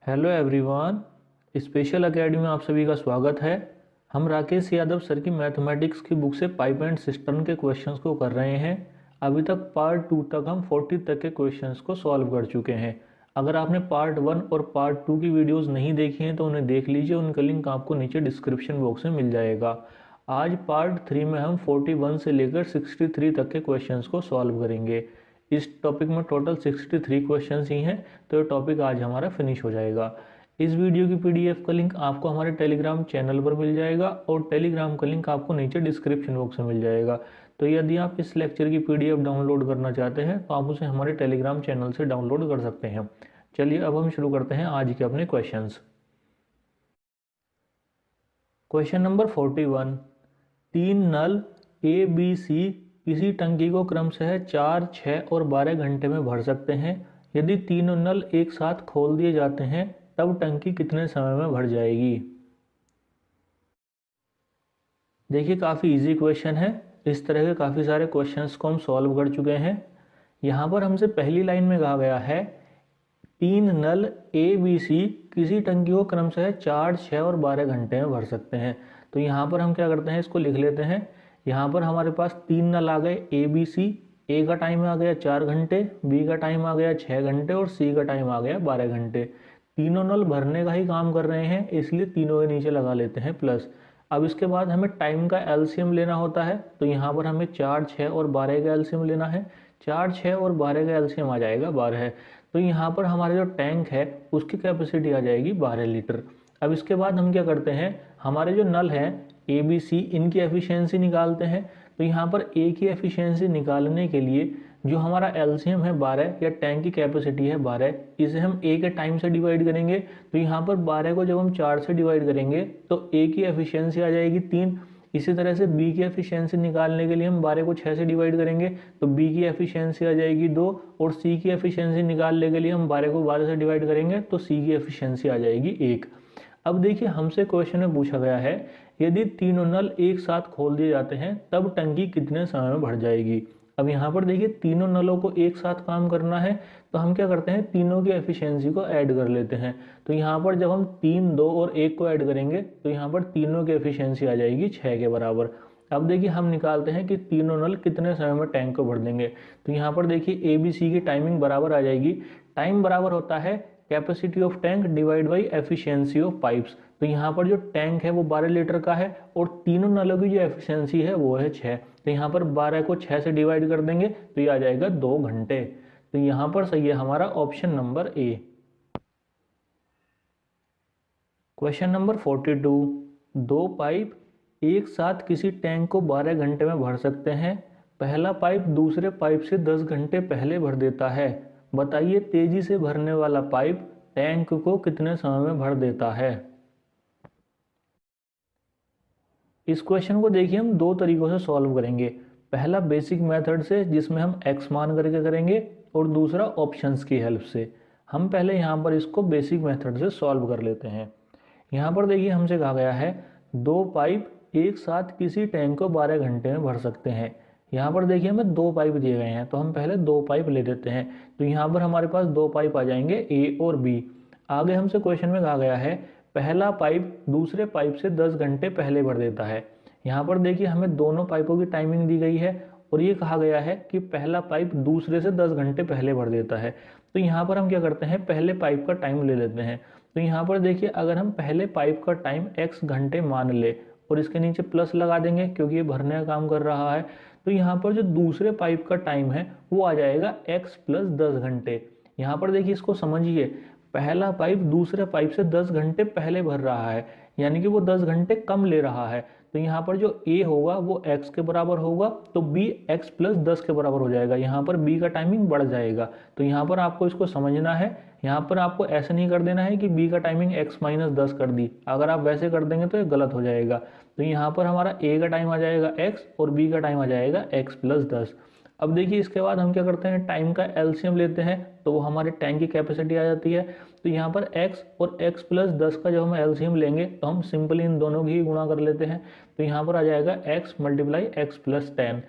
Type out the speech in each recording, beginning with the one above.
Hello everyone, special academy में आप सभी का स्वागत है। हम राकेश यादव सर की मैथमेटिक्स की बुक से पाइप एंड सिस्टम के क्वेश्चंस को कर रहे हैं। अभी तक पार्ट 2 तक हम 40 तक के क्वेश्चंस को सॉल्व कर चुके हैं। अगर आपने पार्ट 1 और पार्ट 2 की वीडियोस नहीं देखी हैं तो उन्हें देख लीजिए, उनका लिंक आपको नीचे डिस्क्रिप्शन बॉक्स में मिल जाएगा। आज पार्ट 3 में हम 41 से लेकर 63 तक के क्वेश्चंस को सॉल्व करेंगे। इस टॉपिक में टोटल 63 क्वेश्चंस ही हैं, तो ये टॉपिक आज हमारा फिनिश हो जाएगा। इस वीडियो की पीडीएफ का लिंक आपको हमारे टेलीग्राम चैनल पर मिल जाएगा और टेलीग्राम का लिंक आपको नीचे डिस्क्रिप्शन बॉक्स में मिल जाएगा। तो यदि आप इस लेक्चर की पीडीएफ डाउनलोड करना चाहते हैं तो आप उसे हमारे टेलीग्राम चैनल से डाउनलोड कर सकते हैं। चलिए अब हम शुरू करते हैं आज के अपने क्वेश्चंस। क्वेश्चन नंबर 41, 3 नल ए बी सी किसी टंकी को क्रमशः 4, 6 और 12 घंटे में भर सकते हैं। यदि तीनों नल एक साथ खोल दिए जाते हैं तब टंकी कितने समय में भर जाएगी। देखिए काफ़ी इजी क्वेश्चन है। इस तरह के काफ़ी सारे क्वेश्चंस को हम सॉल्व कर चुके हैं। यहाँ पर हमसे पहली लाइन में कहा गया है 3 नल ए बी सी किसी टंकी को क्रमशः 4, 6 और 12 घंटे में भर सकते हैं। तो यहाँ पर हम क्या करते हैं, इसको लिख लेते हैं। यहाँ पर हमारे पास 3 नल आ गए ए बी सी। ए का टाइम आ गया 4 घंटे, बी का टाइम आ गया 6 घंटे और सी का टाइम आ गया 12 घंटे। तीनों नल भरने का ही काम कर रहे हैं, इसलिए तीनों के नीचे लगा लेते हैं प्लस। अब इसके बाद हमें टाइम का एलसीएम लेना होता है, तो यहाँ पर हमें 4, 6 और 12 का एलसीएम लेना है। 4, 6 और 12 का एलसीएम आ जाएगा 12। तो यहाँ पर हमारा जो टैंक है उसकी कैपेसिटी आ जाएगी 12 लीटर। अब इसके बाद हम क्या करते हैं, हमारे जो नल हैं ए बी सी, इनकी एफिशिएंसी निकालते हैं। तो यहाँ पर ए की एफिशिएंसी निकालने के लिए जो हमारा एलसीएम है 12 या टैंक की कैपेसिटी है 12, इसे हम ए के टाइम से डिवाइड करेंगे। तो यहाँ पर 12 को जब हम 4 से डिवाइड करेंगे तो ए की एफिशिएंसी आ जाएगी 3। इसी तरह से बी की एफिशिएंसी निकालने के लिए हम 12 को 6 से डिवाइड करेंगे तो बी की एफिशिएंसी आ जाएगी 2। और सी की एफिशिएंसी निकालने के लिए हम 12 को 12 से डिवाइड करेंगे तो सी की एफिशिएंसी आ जाएगी 1। अब देखिए हमसे क्वेश्चन में पूछा गया है यदि तीनों नल एक साथ खोल दिए जाते हैं तब टंकी कितने समय में भर जाएगी। अब यहाँ पर देखिए तीनों नलों को एक साथ काम करना है, तो हम क्या करते हैं, तीनों की एफिशिएंसी को ऐड कर लेते हैं। तो यहाँ पर जब हम 3, 2 और 1 को ऐड करेंगे तो यहाँ पर तीनों की एफिशिएंसी आ जाएगी 6 के बराबर। अब देखिए हम निकालते हैं कि तीनों नल कितने समय में टैंक को भर देंगे। तो यहाँ पर देखिए ए बी सी की टाइमिंग बराबर आ जाएगी। टाइम बराबर होता है capacity of tank divide by efficiency of pipes. तो यहाँ पर जो टैंक है वो 12 लीटर का है और तीनों नलों की जो एफिशिएंसी है वो है 6। तो यहाँ पर 12 को 6 से डिवाइड कर देंगे तो ये आ जाएगा 2 घंटे। तो यहाँ पर सही है हमारा option number A. Question number 42, 2 pipe एक साथ किसी टैंक को 12 घंटे में भर सकते हैं। पहला पाइप दूसरे पाइप से 10 घंटे पहले भर देता है। बताइए तेजी से भरने वाला पाइप टैंक को कितने समय में भर देता है। इस क्वेश्चन को देखिए हम दो तरीकों से सॉल्व करेंगे। पहला बेसिक मेथड से जिसमें हम x मान करके करेंगे और दूसरा ऑप्शंस की हेल्प से। हम पहले यहाँ पर इसको बेसिक मेथड से सॉल्व कर लेते हैं। यहाँ पर देखिए हमसे कहा गया है 2 पाइप एक साथ किसी टैंक को 12 घंटे में भर सकते हैं। यहाँ पर देखिए हमें 2 पाइप दिए गए हैं तो हम पहले 2 पाइप ले लेते हैं। तो यहाँ पर हमारे पास 2 पाइप आ जाएंगे ए और बी। आगे हमसे क्वेश्चन में कहा गया है पहला पाइप दूसरे पाइप से 10 घंटे पहले भर देता है। यहाँ पर देखिए हमें दोनों पाइपों की टाइमिंग दी गई है और ये कहा गया है कि पहला पाइप दूसरे से 10 घंटे पहले भर देता है। तो यहाँ पर हम क्या करते हैं, पहले पाइप का टाइम ले लेते हैं। तो यहाँ पर देखिए अगर हम पहले पाइप का टाइम x घंटे मान ले और इसके नीचे प्लस लगा देंगे क्योंकि ये भरने का काम कर रहा है, तो यहाँ पर जो दूसरे पाइप का टाइम है वो आ जाएगा x + 10 घंटे। यहाँ पर देखिए इसको समझिए, पहला पाइप दूसरे पाइप से 10 घंटे पहले भर रहा है यानी कि वो 10 घंटे कम ले रहा है। तो यहाँ पर जो a होगा वो x के बराबर होगा तो b x + 10 के बराबर हो जाएगा। यहाँ पर b का टाइमिंग बढ़ जाएगा। तो यहाँ पर आपको इसको समझना है। यहाँ पर आपको ऐसे नहीं कर देना है कि b का टाइमिंग x - 10 कर दी। अगर आप वैसे कर देंगे तो ये गलत हो जाएगा। तो यहाँ पर हमारा a का टाइम आ जाएगा x और b का टाइम आ जाएगा x + 10। अब देखिए इसके बाद हम क्या करते हैं, टाइम का एलसीएम लेते हैं तो वो हमारे टैंक की कैपेसिटी आ जाती है। तो यहाँ पर x और x + 10 का जब हम एलसीएम लेंगे तो हम सिंपली इन दोनों की ही गुणा कर लेते हैं। तो यहाँ पर आ जाएगा x × x + 10।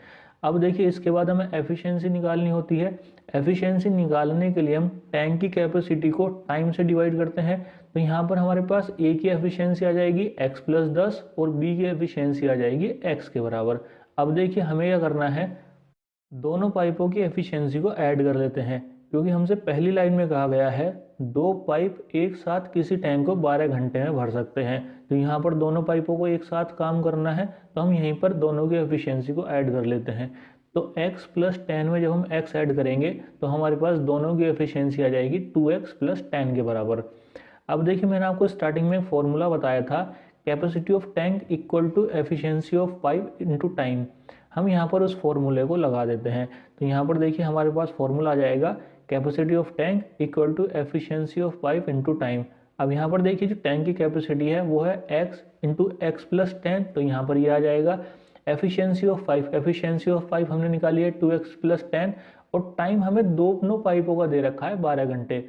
अब देखिए इसके बाद हमें एफिशिएंसी निकालनी होती है। एफिशिएंसी निकालने के लिए हम टैंक की कैपेसिटी को टाइम से डिवाइड करते हैं। तो यहाँ पर हमारे पास ए की एफिशिएंसी आ जाएगी x + 10 और बी की एफिशिएंसी आ जाएगी x के बराबर। अब देखिए हमें क्या करना है, दोनों पाइपों की एफिशिएंसी को ऐड कर लेते हैं, क्योंकि हमसे पहली लाइन में कहा गया है 2 पाइप एक साथ किसी टैंक को 12 घंटे में भर सकते हैं। तो यहाँ पर दोनों पाइपों को एक साथ काम करना है, तो हम यहीं पर दोनों की एफिशिएंसी को ऐड कर लेते हैं। तो x + 10 में जब हम x ऐड करेंगे तो हमारे पास दोनों की एफिशिएंसी आ जाएगी 2x + 10 के बराबर। अब देखिए मैंने आपको स्टार्टिंग में फॉर्मूला बताया था, capacity of tank equal to efficiency of pipe into time. हम यहाँ पर उस फॉर्मूले को लगा देते हैं। तो यहाँ पर देखिए हमारे पास फॉर्मूला आ जाएगा, capacity of tank equal to efficiency of pipe into time. अब यहाँ पर देखिए जो टैंक की कैपेसिटी है वो है x इंटू एक्स प्लस 10, तो यहाँ पर ये आ जाएगा। एफिशिएंसी ऑफ पाइप हमने निकाली है 2x + 10, और टाइम हमें दोनों पाइपों का दे रखा है 12 घंटे।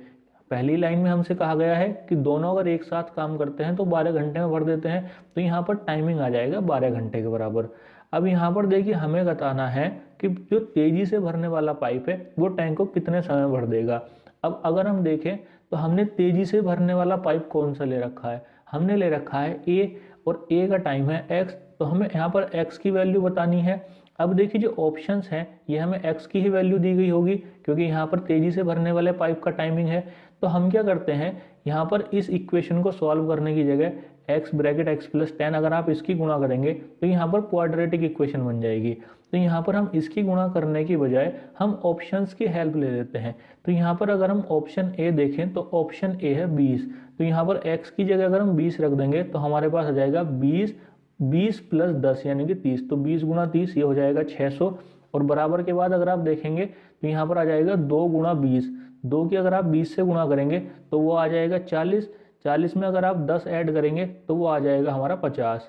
पहली लाइन में हमसे कहा गया है कि दोनों अगर एक साथ काम करते हैं तो 12 घंटे में भर देते हैं, तो यहाँ पर टाइमिंग आ जाएगा 12 घंटे के बराबर। अब यहाँ पर देखिए हमें बताना है कि जो तेजी से भरने वाला पाइप है वो टैंक को कितने समय भर देगा। अब अगर हम देखें तो हमने तेजी से भरने वाला पाइप कौन सा ले रखा है, हमने ले रखा है ए, और ए का टाइम है x, तो हमें यहाँ पर x की वैल्यू बतानी है। अब देखिए जो ऑप्शंस हैं ये हमें x की ही वैल्यू दी गई होगी, क्योंकि यहाँ पर तेजी से भरने वाले पाइप का टाइमिंग है। तो हम क्या करते हैं, यहाँ पर इस इक्वेशन को सॉल्व करने की जगह x ब्रैकेट x + 10 अगर आप इसकी गुणा करेंगे तो यहाँ पर क्वाड्रेटिक इक्वेशन बन जाएगी। तो यहाँ पर हम इसकी गुणा करने की बजाय हम ऑप्शंस की हेल्प ले लेते हैं। तो यहाँ पर अगर हम ऑप्शन ए देखें तो ऑप्शन ए है 20, तो यहाँ पर x की जगह अगर हम 20 रख देंगे तो हमारे पास आ जाएगा 20 + 10 यानी कि 30, तो 20 × 30 ये हो जाएगा 600, और बराबर के बाद अगर आप देखेंगे तो यहाँ पर आ जाएगा 2 × 20, 2 की अगर आप 20 से गुणा करेंगे तो वो आ जाएगा 40, 40 में अगर आप 10 ऐड करेंगे तो वो आ जाएगा हमारा 50,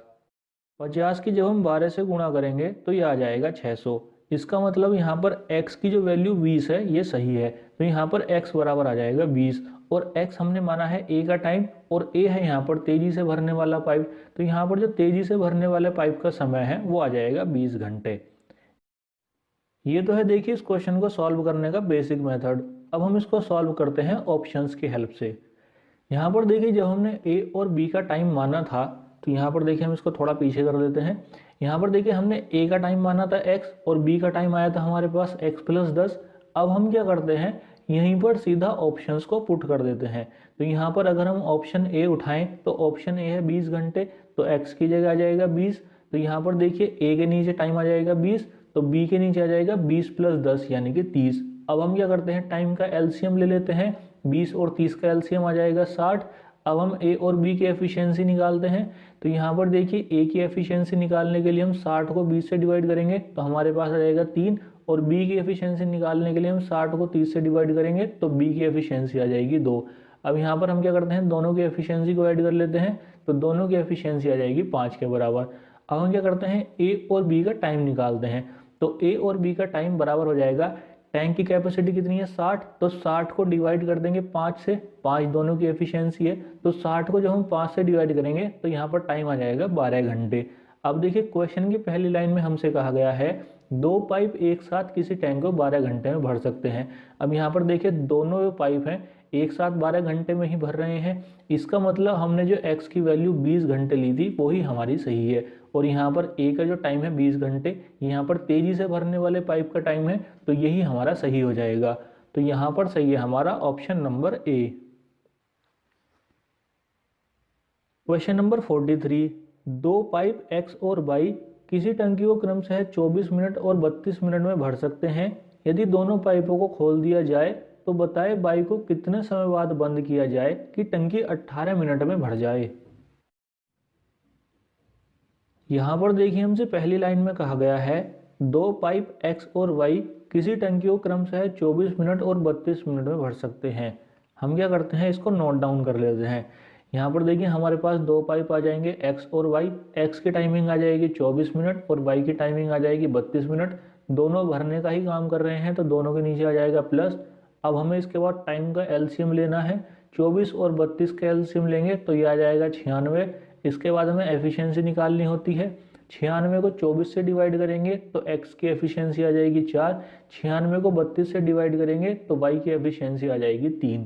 50 की जब हम 12 से गुणा करेंगे तो ये आ जाएगा 600। इसका मतलब यहाँ पर x की जो वैल्यू 20 है ये सही है, तो यहाँ पर x बराबर आ जाएगा 20, और x हमने माना है a का टाइम, और a है यहाँ पर तेजी से भरने वाला पाइप, तो यहाँ पर जो तेजी से भरने वाले पाइप का समय है वो आ जाएगा 20 घंटे। ये तो है देखिए इस क्वेश्चन को सॉल्व करने का बेसिक मेथड। अब हम इसको सॉल्व करते हैं ऑप्शंस की हेल्प से। यहाँ पर देखिए जब हमने ए और बी का टाइम माना था, तो यहाँ पर देखिए हम इसको थोड़ा पीछे कर लेते हैं। यहाँ पर देखिए हमने ए का टाइम माना था x, और बी का टाइम आया था हमारे पास x + 10। अब हम क्या करते हैं, यहीं पर सीधा ऑप्शंस को पुट कर देते हैं। तो यहाँ पर अगर हम ऑप्शन ए उठाएं तो ऑप्शन ए है 20 घंटे, तो x की जगह आ जाएगा 20। तो यहाँ पर देखिए ए के नीचे टाइम आ जाएगा 20, तो बी के नीचे आ जाएगा 20 + 10 यानी कि 30। अब हम क्या करते हैं, टाइम का एलसीएम ले लेते हैं, 20 और 30 का एलसीएम आ जाएगा 60। अब हम ए और बी की एफिशिएंसी निकालते हैं। तो यहाँ पर देखिए ए की एफिशिएंसी निकालने के लिए हम 60 को 20 से डिवाइड करेंगे तो हमारे पास आ जाएगा 3, और बी की एफिशिएंसी निकालने के लिए हम 60 को 30 से डिवाइड करेंगे तो बी की एफिशिएंसी आ जाएगी 2। अब यहाँ पर हम क्या करते हैं, दोनों की एफिशिएंसी को ऐड कर लेते हैं, तो दोनों की एफिशिएंसी आ जाएगी 5 के बराबर। अब हम क्या करते हैं, ए और बी का टाइम निकालते हैं। तो ए और बी का टाइम बराबर हो जाएगा, टैंक की कैपेसिटी कितनी है 60, तो 60 को डिवाइड कर देंगे 5 से, 5 दोनों की एफिशिएंसी है, तो 60 को जब हम 5 से डिवाइड करेंगे तो यहाँ पर टाइम आ जाएगा 12 घंटे। अब देखिए क्वेश्चन की पहली लाइन में हमसे कहा गया है 2 पाइप एक साथ किसी टैंक को 12 घंटे में भर सकते हैं। अब यहाँ पर देखिए दोनों जो पाइप हैं एक साथ 12 घंटे में ही भर रहे हैं, इसका मतलब हमने जो x की वैल्यू 20 घंटे ली थी वही हमारी सही है। और यहाँ पर a का जो टाइम है 20 घंटे, यहाँ पर तेजी से भरने वाले पाइप का टाइम है, तो यही हमारा सही हो जाएगा। तो यहाँ पर सही है हमारा option number A. Question number 43, 2 pipe x और y किसी टंकी को क्रमशः 24 मिनट और 32 मिनट में भर सकते हैं। यदि दोनों पाइपों को खोल दिया जाए तो बताए y को कितने समय बाद बंद किया जाए कि टंकी 18 मिनट में भर जाए। यहाँ पर देखिए हमसे पहली लाइन में कहा गया है 2 पाइप x और y किसी टंकी को क्रमशः 24 मिनट और 32 मिनट में भर सकते हैं। हम क्या करते हैं, इसको नोट डाउन कर लेते हैं। यहाँ पर देखिए हमारे पास 2 पाइप आ जाएंगे x और y, x की टाइमिंग आ जाएगी 24 मिनट और y की टाइमिंग आ जाएगी 32 मिनट। दोनों भरने का ही काम कर रहे हैं तो दोनों के नीचे आ जाएगा प्लस। अब हमें इसके बाद टाइम का एलसीएम लेना है, 24 और 32 का एलसीएम लेंगे तो ये आ जाएगा 96। इसके बाद हमें एफिशिएंसी निकालनी होती है, 96 को 24 से डिवाइड करेंगे तो x की एफिशिएंसी आ जाएगी 4, 96 को 32 से डिवाइड करेंगे तो y की एफिशिएंसी आ जाएगी 3।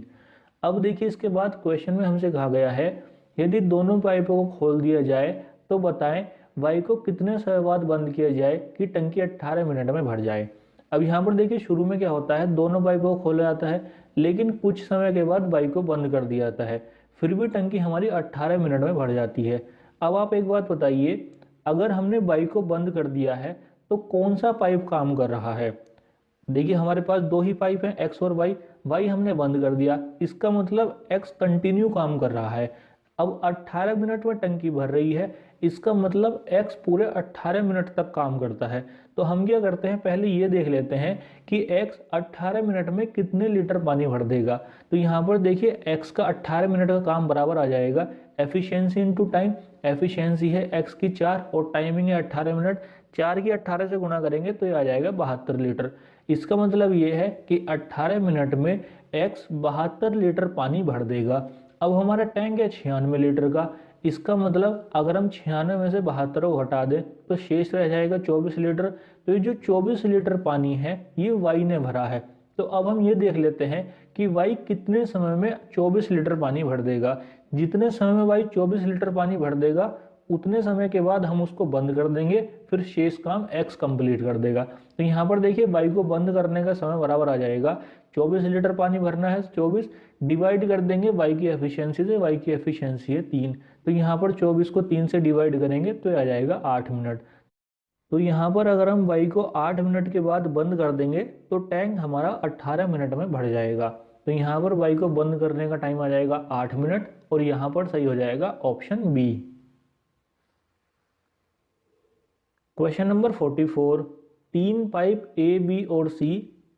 अब देखिए इसके बाद क्वेश्चन में हमसे कहा गया है यदि दोनों पाइपों को खोल दिया जाए तो बताएं y को कितने समय बाद बंद किया जाए कि टंकी 18 मिनट में भर जाए। अब यहाँ पर देखिए शुरू में क्या होता है, दोनों पाइपों को खोला जाता है लेकिन कुछ समय के बाद y को बंद कर दिया जाता है, फिर भी टंकी हमारी 18 मिनट में भर जाती है। अब आप एक बात बताइए, अगर हमने y को बंद कर दिया है तो कौन सा पाइप काम कर रहा है। देखिए हमारे पास दो ही पाइप हैं x और y हमने बंद कर दिया, इसका मतलब x कंटिन्यू काम कर रहा है। अब 18 मिनट में टंकी भर रही है, इसका मतलब x पूरे 18 मिनट तक काम करता है। तो हम क्या करते हैं, पहले ये देख लेते हैं कि x 18 मिनट में कितने लीटर पानी भर देगा। तो यहाँ पर देखिए x का 18 मिनट का काम बराबर आ जाएगा एफिशिएंसी इनटू टाइम। एफिशिएंसी है x की 4 और टाइमिंग है 18 मिनट, 4 की 18 से गुणा करेंगे तो ये आ जाएगा 72 लीटर। इसका मतलब ये है कि 18 मिनट में x 72 लीटर पानी भर देगा। अब हमारा टैंक है 96 लीटर का, इसका मतलब अगर हम 96 में से 72 को हटा दें तो शेष रह जाएगा 24 लीटर। तो ये जो 24 लीटर पानी है ये y ने भरा है। तो अब हम ये देख लेते हैं कि y कितने समय में 24 लीटर पानी भर देगा। जितने समय में y 24 लीटर पानी भर देगा उतने समय के बाद हम उसको बंद कर देंगे, फिर शेष काम x कंप्लीट कर देगा। तो यहाँ पर देखिए y को बंद करने का समय बराबर आ जाएगा 24 लीटर पानी भरना है, 24 डिवाइड कर देंगे y की एफिशिएंसी से, y की एफिशिएंसी है 3। तो यहाँ पर 24 को 3 से डिवाइड करेंगे तो आ जाएगा 8 मिनट। तो यहाँ पर अगर हम y को 8 मिनट के बाद बंद कर देंगे तो टैंक हमारा 18 मिनट में भर जाएगा। तो यहाँ पर y को बंद करने का टाइम आ जाएगा 8 मिनट और यहाँ पर सही हो जाएगा option B. Question number 44, 3 pipe A B और सी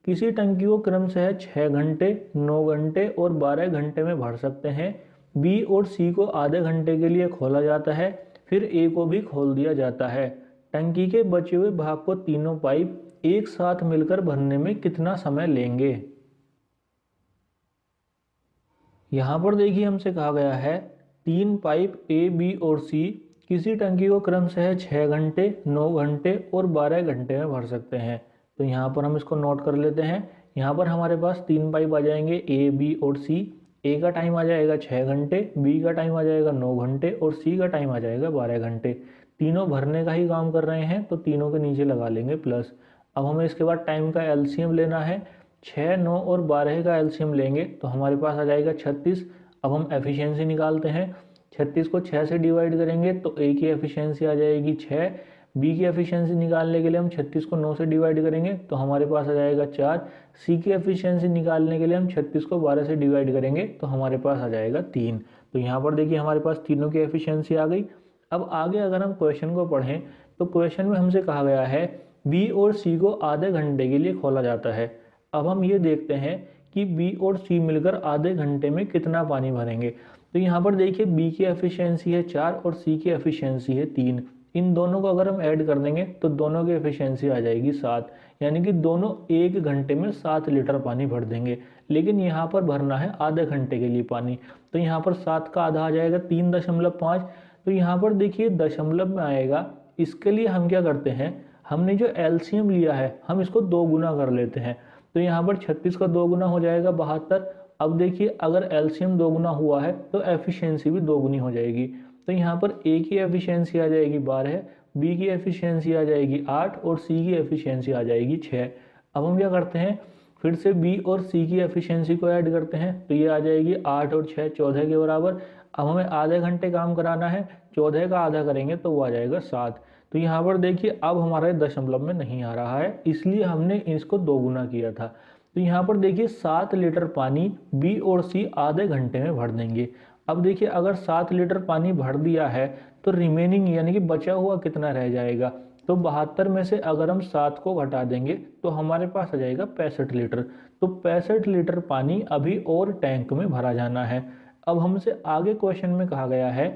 किसी टंकी को क्रमशः 6 घंटे, 9 घंटे और 12 घंटे में भर सकते हैं। बी और सी को आधे घंटे के लिए खोला जाता है, फिर ए को भी खोल दिया जाता है। टंकी के बचे हुए भाग को तीनों पाइप एक साथ मिलकर भरने में कितना समय लेंगे। यहाँ पर देखिए हमसे कहा गया है 3 पाइप ए बी और सी किसी टंकी को क्रमशः 6 घंटे, 9 घंटे और 12 घंटे में भर सकते हैं। तो यहाँ पर हम इसको नोट कर लेते हैं। यहाँ पर हमारे पास 3 पाइप आ जाएंगे ए बी और सी। ए का टाइम आ जाएगा 6 घंटे, बी का टाइम आ जाएगा 9 घंटे और सी का टाइम आ जाएगा 12 घंटे। तीनों भरने का ही काम कर रहे हैं तो तीनों के नीचे लगा लेंगे प्लस। अब हमें इसके बाद टाइम का एलसीएम लेना है। 6, 9 और 12 का एलसीएम लेंगे तो हमारे पास आ जाएगा 36। अब हम एफिशिएंसी निकालते हैं। 36 को 6 से डिवाइड करेंगे तो ए की एफिशिएंसी आ जाएगी 6। बी की एफिशिएंसी निकालने के लिए हम 36 को 9 से डिवाइड करेंगे तो हमारे पास आ जाएगा 4। सी की एफिशिएंसी निकालने के लिए हम 36 को 12 से डिवाइड करेंगे तो हमारे पास आ जाएगा 3। तो यहाँ पर देखिए हमारे पास तीनों की एफिशिएंसी आ गई। अब आगे अगर हम क्वेश्चन को पढ़ें तो क्वेश्चन में हमसे कहा गया है बी और सी को आधे घंटे के लिए खोला जाता है। अब हम ये देखते हैं कि बी और सी मिलकर आधे घंटे में कितना पानी भरेंगे। तो यहाँ पर देखिए बी की एफिशिएंसी है 4 और सी की एफिशिएंसी है 3। इन दोनों को अगर हम ऐड कर देंगे तो दोनों की एफिशिएंसी आ जाएगी 7, यानी कि दोनों 1 घंटे में 7 लीटर पानी भर देंगे। लेकिन यहाँ पर भरना है आधे घंटे के लिए पानी, तो यहाँ पर 7 का आधा आ जाएगा 3.5। तो यहाँ पर देखिए दशमलव में आएगा। इसके लिए हम क्या करते हैं, हमने जो एलसीएम लिया है हम इसको 2 गुना कर लेते हैं। तो यहाँ पर 36 का 2 गुना हो जाएगा 72। अब देखिए अगर एलसीएम 2 गुना हुआ है तो एफिशिएंसी भी 2 गुनी हो जाएगी। तो यहाँ पर ए की एफिशिएंसी आ जाएगी 12, बी की एफिशिएंसी आ जाएगी 8 और सी की एफिशिएंसी आ जाएगी 6। अब हम क्या करते हैं, फिर से बी और सी की एफिशिएंसी को ऐड करते हैं तो ये आ जाएगी 8 और 6 14 के बराबर। अब हमें आधे घंटे काम कराना है, 14 का आधा करेंगे तो वो आ जाएगा 7। तो यहाँ पर देखिए अब हमारे दशमलव में नहीं आ रहा है, इसलिए हमने इसको 2 गुना किया था। तो यहाँ पर देखिए 7 लीटर पानी बी और सी आधे घंटे में भर देंगे। अब देखिए अगर 7 लीटर पानी भर दिया है तो रिमेनिंग यानी कि बचा हुआ कितना रह जाएगा। तो 72 में से अगर हम 7 को घटा देंगे तो हमारे पास आ जाएगा 65 लीटर। तो 65 लीटर पानी अभी और टैंक में भरा जाना है। अब हमसे आगे क्वेश्चन में कहा गया है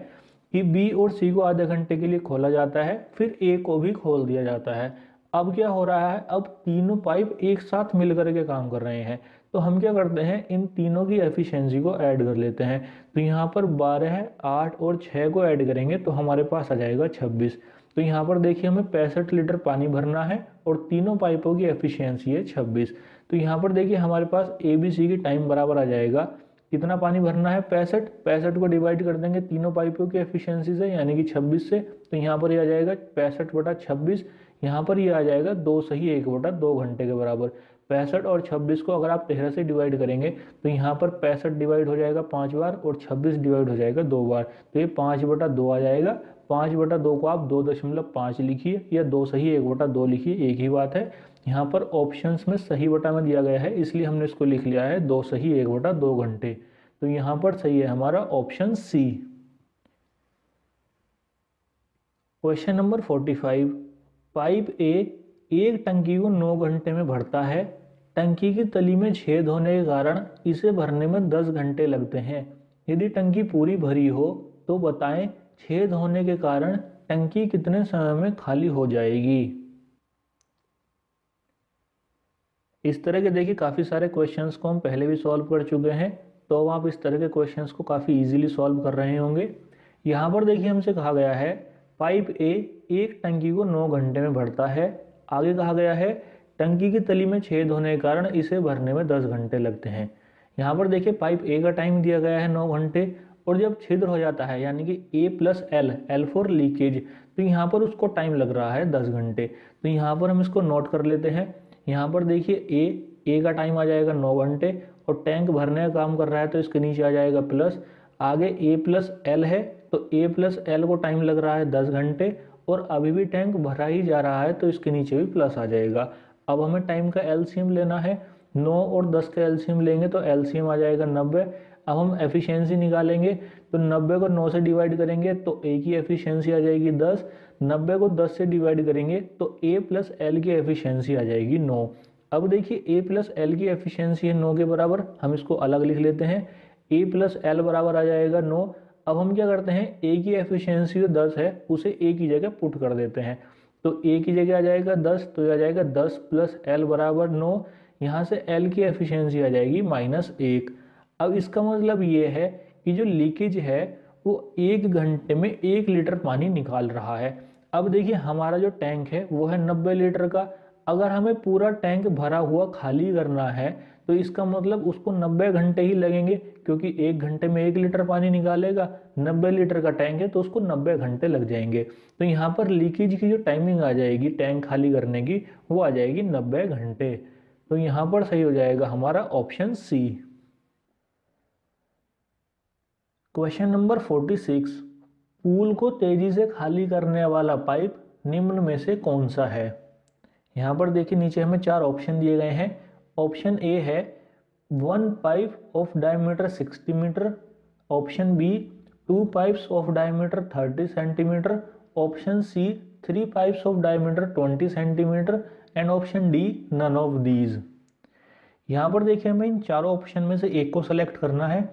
कि बी और सी को आधे घंटे के लिए खोला जाता है, फिर ए को भी खोल दिया जाता है। अब क्या हो रहा है, अब तीनों पाइप एक साथ मिलकर के काम कर रहे हैं। तो हम क्या करते हैं, इन तीनों की एफिशिएंसी को ऐड कर लेते हैं। तो यहाँ पर 12, 8 और 6 को ऐड करेंगे तो हमारे पास आ जाएगा 26। तो यहाँ पर देखिए हमें 65 लीटर पानी भरना है और तीनों पाइपों की एफिशिएंसी है 26। तो यहाँ पर देखिए हमारे पास ABC की टाइम बराबर आ जाएगा, कितना पानी भरना है 65, 65 को डिवाइड कर देंगे तीनों पाइपों की एफिशिएंसी से यानी कि 26 से, तो यहाँ पर ये आ जाएगा 65/26। यहाँ पर ये आ जाएगा 2 सही 1/2 घंटे के बराबर। 65 और 26 को अगर आप 13 से डिवाइड करेंगे तो यहाँ पर 65 डिवाइड हो जाएगा 5 बार और 26 डिवाइड हो जाएगा 2 बार, तो ये 5/2 आ जाएगा। 5/2 को आप 2.5 लिखिए या 2 सही 1/2 लिखिए, एक ही बात है। यहाँ पर ऑप्शंस में सही बटा में दिया गया है इसलिए हमने इसको लिख लिया है 2 सही 1/2 घंटे। तो यहाँ पर सही है हमारा option C. Question number 45, pipe A एक टंकी को 9 घंटे में भरता है। टंकी की तली में छेद होने के कारण इसे भरने में 10 घंटे लगते हैं। यदि टंकी पूरी भरी हो तो बताएं छेद होने के कारण टंकी कितने समय में खाली हो जाएगी। इस तरह के देखिए काफ़ी सारे क्वेश्चंस को हम पहले भी सॉल्व कर चुके हैं, तो अब आप इस तरह के क्वेश्चंस को काफ़ी इजीली सॉल्व कर रहे होंगे। यहाँ पर देखिए हमसे कहा गया है पाइप ए एक टंकी को 9 घंटे में भरता है। आगे कहा गया है टंकी की तली में छेद होने के कारण इसे भरने में 10 घंटे लगते हैं। यहाँ पर देखिए पाइप ए का टाइम दिया गया है 9 घंटे और जब छिद्र हो जाता है यानी कि A+L फॉर लीकेज, तो यहाँ पर उसको टाइम लग रहा है 10 घंटे। तो यहाँ पर हम इसको नोट कर लेते हैं। यहाँ पर देखिए ए का टाइम आ जाएगा 9 घंटे और टैंक भरने का काम कर रहा है तो इसके नीचे आ जाएगा प्लस, आगे A+L है तो A+L को टाइम लग रहा है 10 घंटे और अभी भी टैंक भरा ही जा रहा है तो इसके नीचे भी प्लस आ जाएगा। अब हमें टाइम का एलसीएम लेना है, 9 और 10 का एलसीएम लेंगे तो एलसीएम आ जाएगा 90। अब हम एफिशिएंसी निकालेंगे तो 90 को 9 से डिवाइड करेंगे तो ए की एफिशिएंसी आ जाएगी 10, 90 को 10 से डिवाइड करेंगे तो A+L की एफिशिएंसी आ जाएगी 9। अब देखिए A+L की एफिशिएंसी है 9 के बराबर, हम इसको अलग लिख लेते हैं। A+L बराबर आ जाएगा 9। अब हम क्या करते हैं ए की एफिशिएंसी जो 10 है उसे ए की जगह पुट कर देते हैं, तो ए की जगह आ जाएगा 10 तो आ जाएगा 10 + L बराबर 9। यहाँ से L की एफिशिएंसी आ जाएगी -1। अब इसका मतलब ये है कि जो लीकेज है वो 1 घंटे में 1 लीटर पानी निकाल रहा है। अब देखिए हमारा जो टैंक है वो है 90 लीटर का, अगर हमें पूरा टैंक भरा हुआ खाली करना है तो इसका मतलब उसको 90 घंटे ही लगेंगे क्योंकि 1 घंटे में 1 लीटर पानी निकालेगा। 90 लीटर का टैंक है तो उसको 90 घंटे लग जाएंगे। तो यहाँ पर लीकेज की जो टाइमिंग आ जाएगी टैंक खाली करने की वो आ जाएगी 90 घंटे। तो यहाँ पर सही हो जाएगा हमारा option C. Question number 46, pool को तेजी से खाली करने वाला पाइप निम्न में से कौन सा है। यहाँ पर देखिए नीचे हमें 4 ऑप्शन दिए गए हैं। ऑप्शन ए है 1 pipe of diameter 60 metre, option B 2 pipes of diameter 30 centimetre, option C 3 pipes of diameter 20 centimetre and option D none of these. यहाँ पर देखिए हमें इन चारों ऑप्शन में से एक को सेलेक्ट करना है।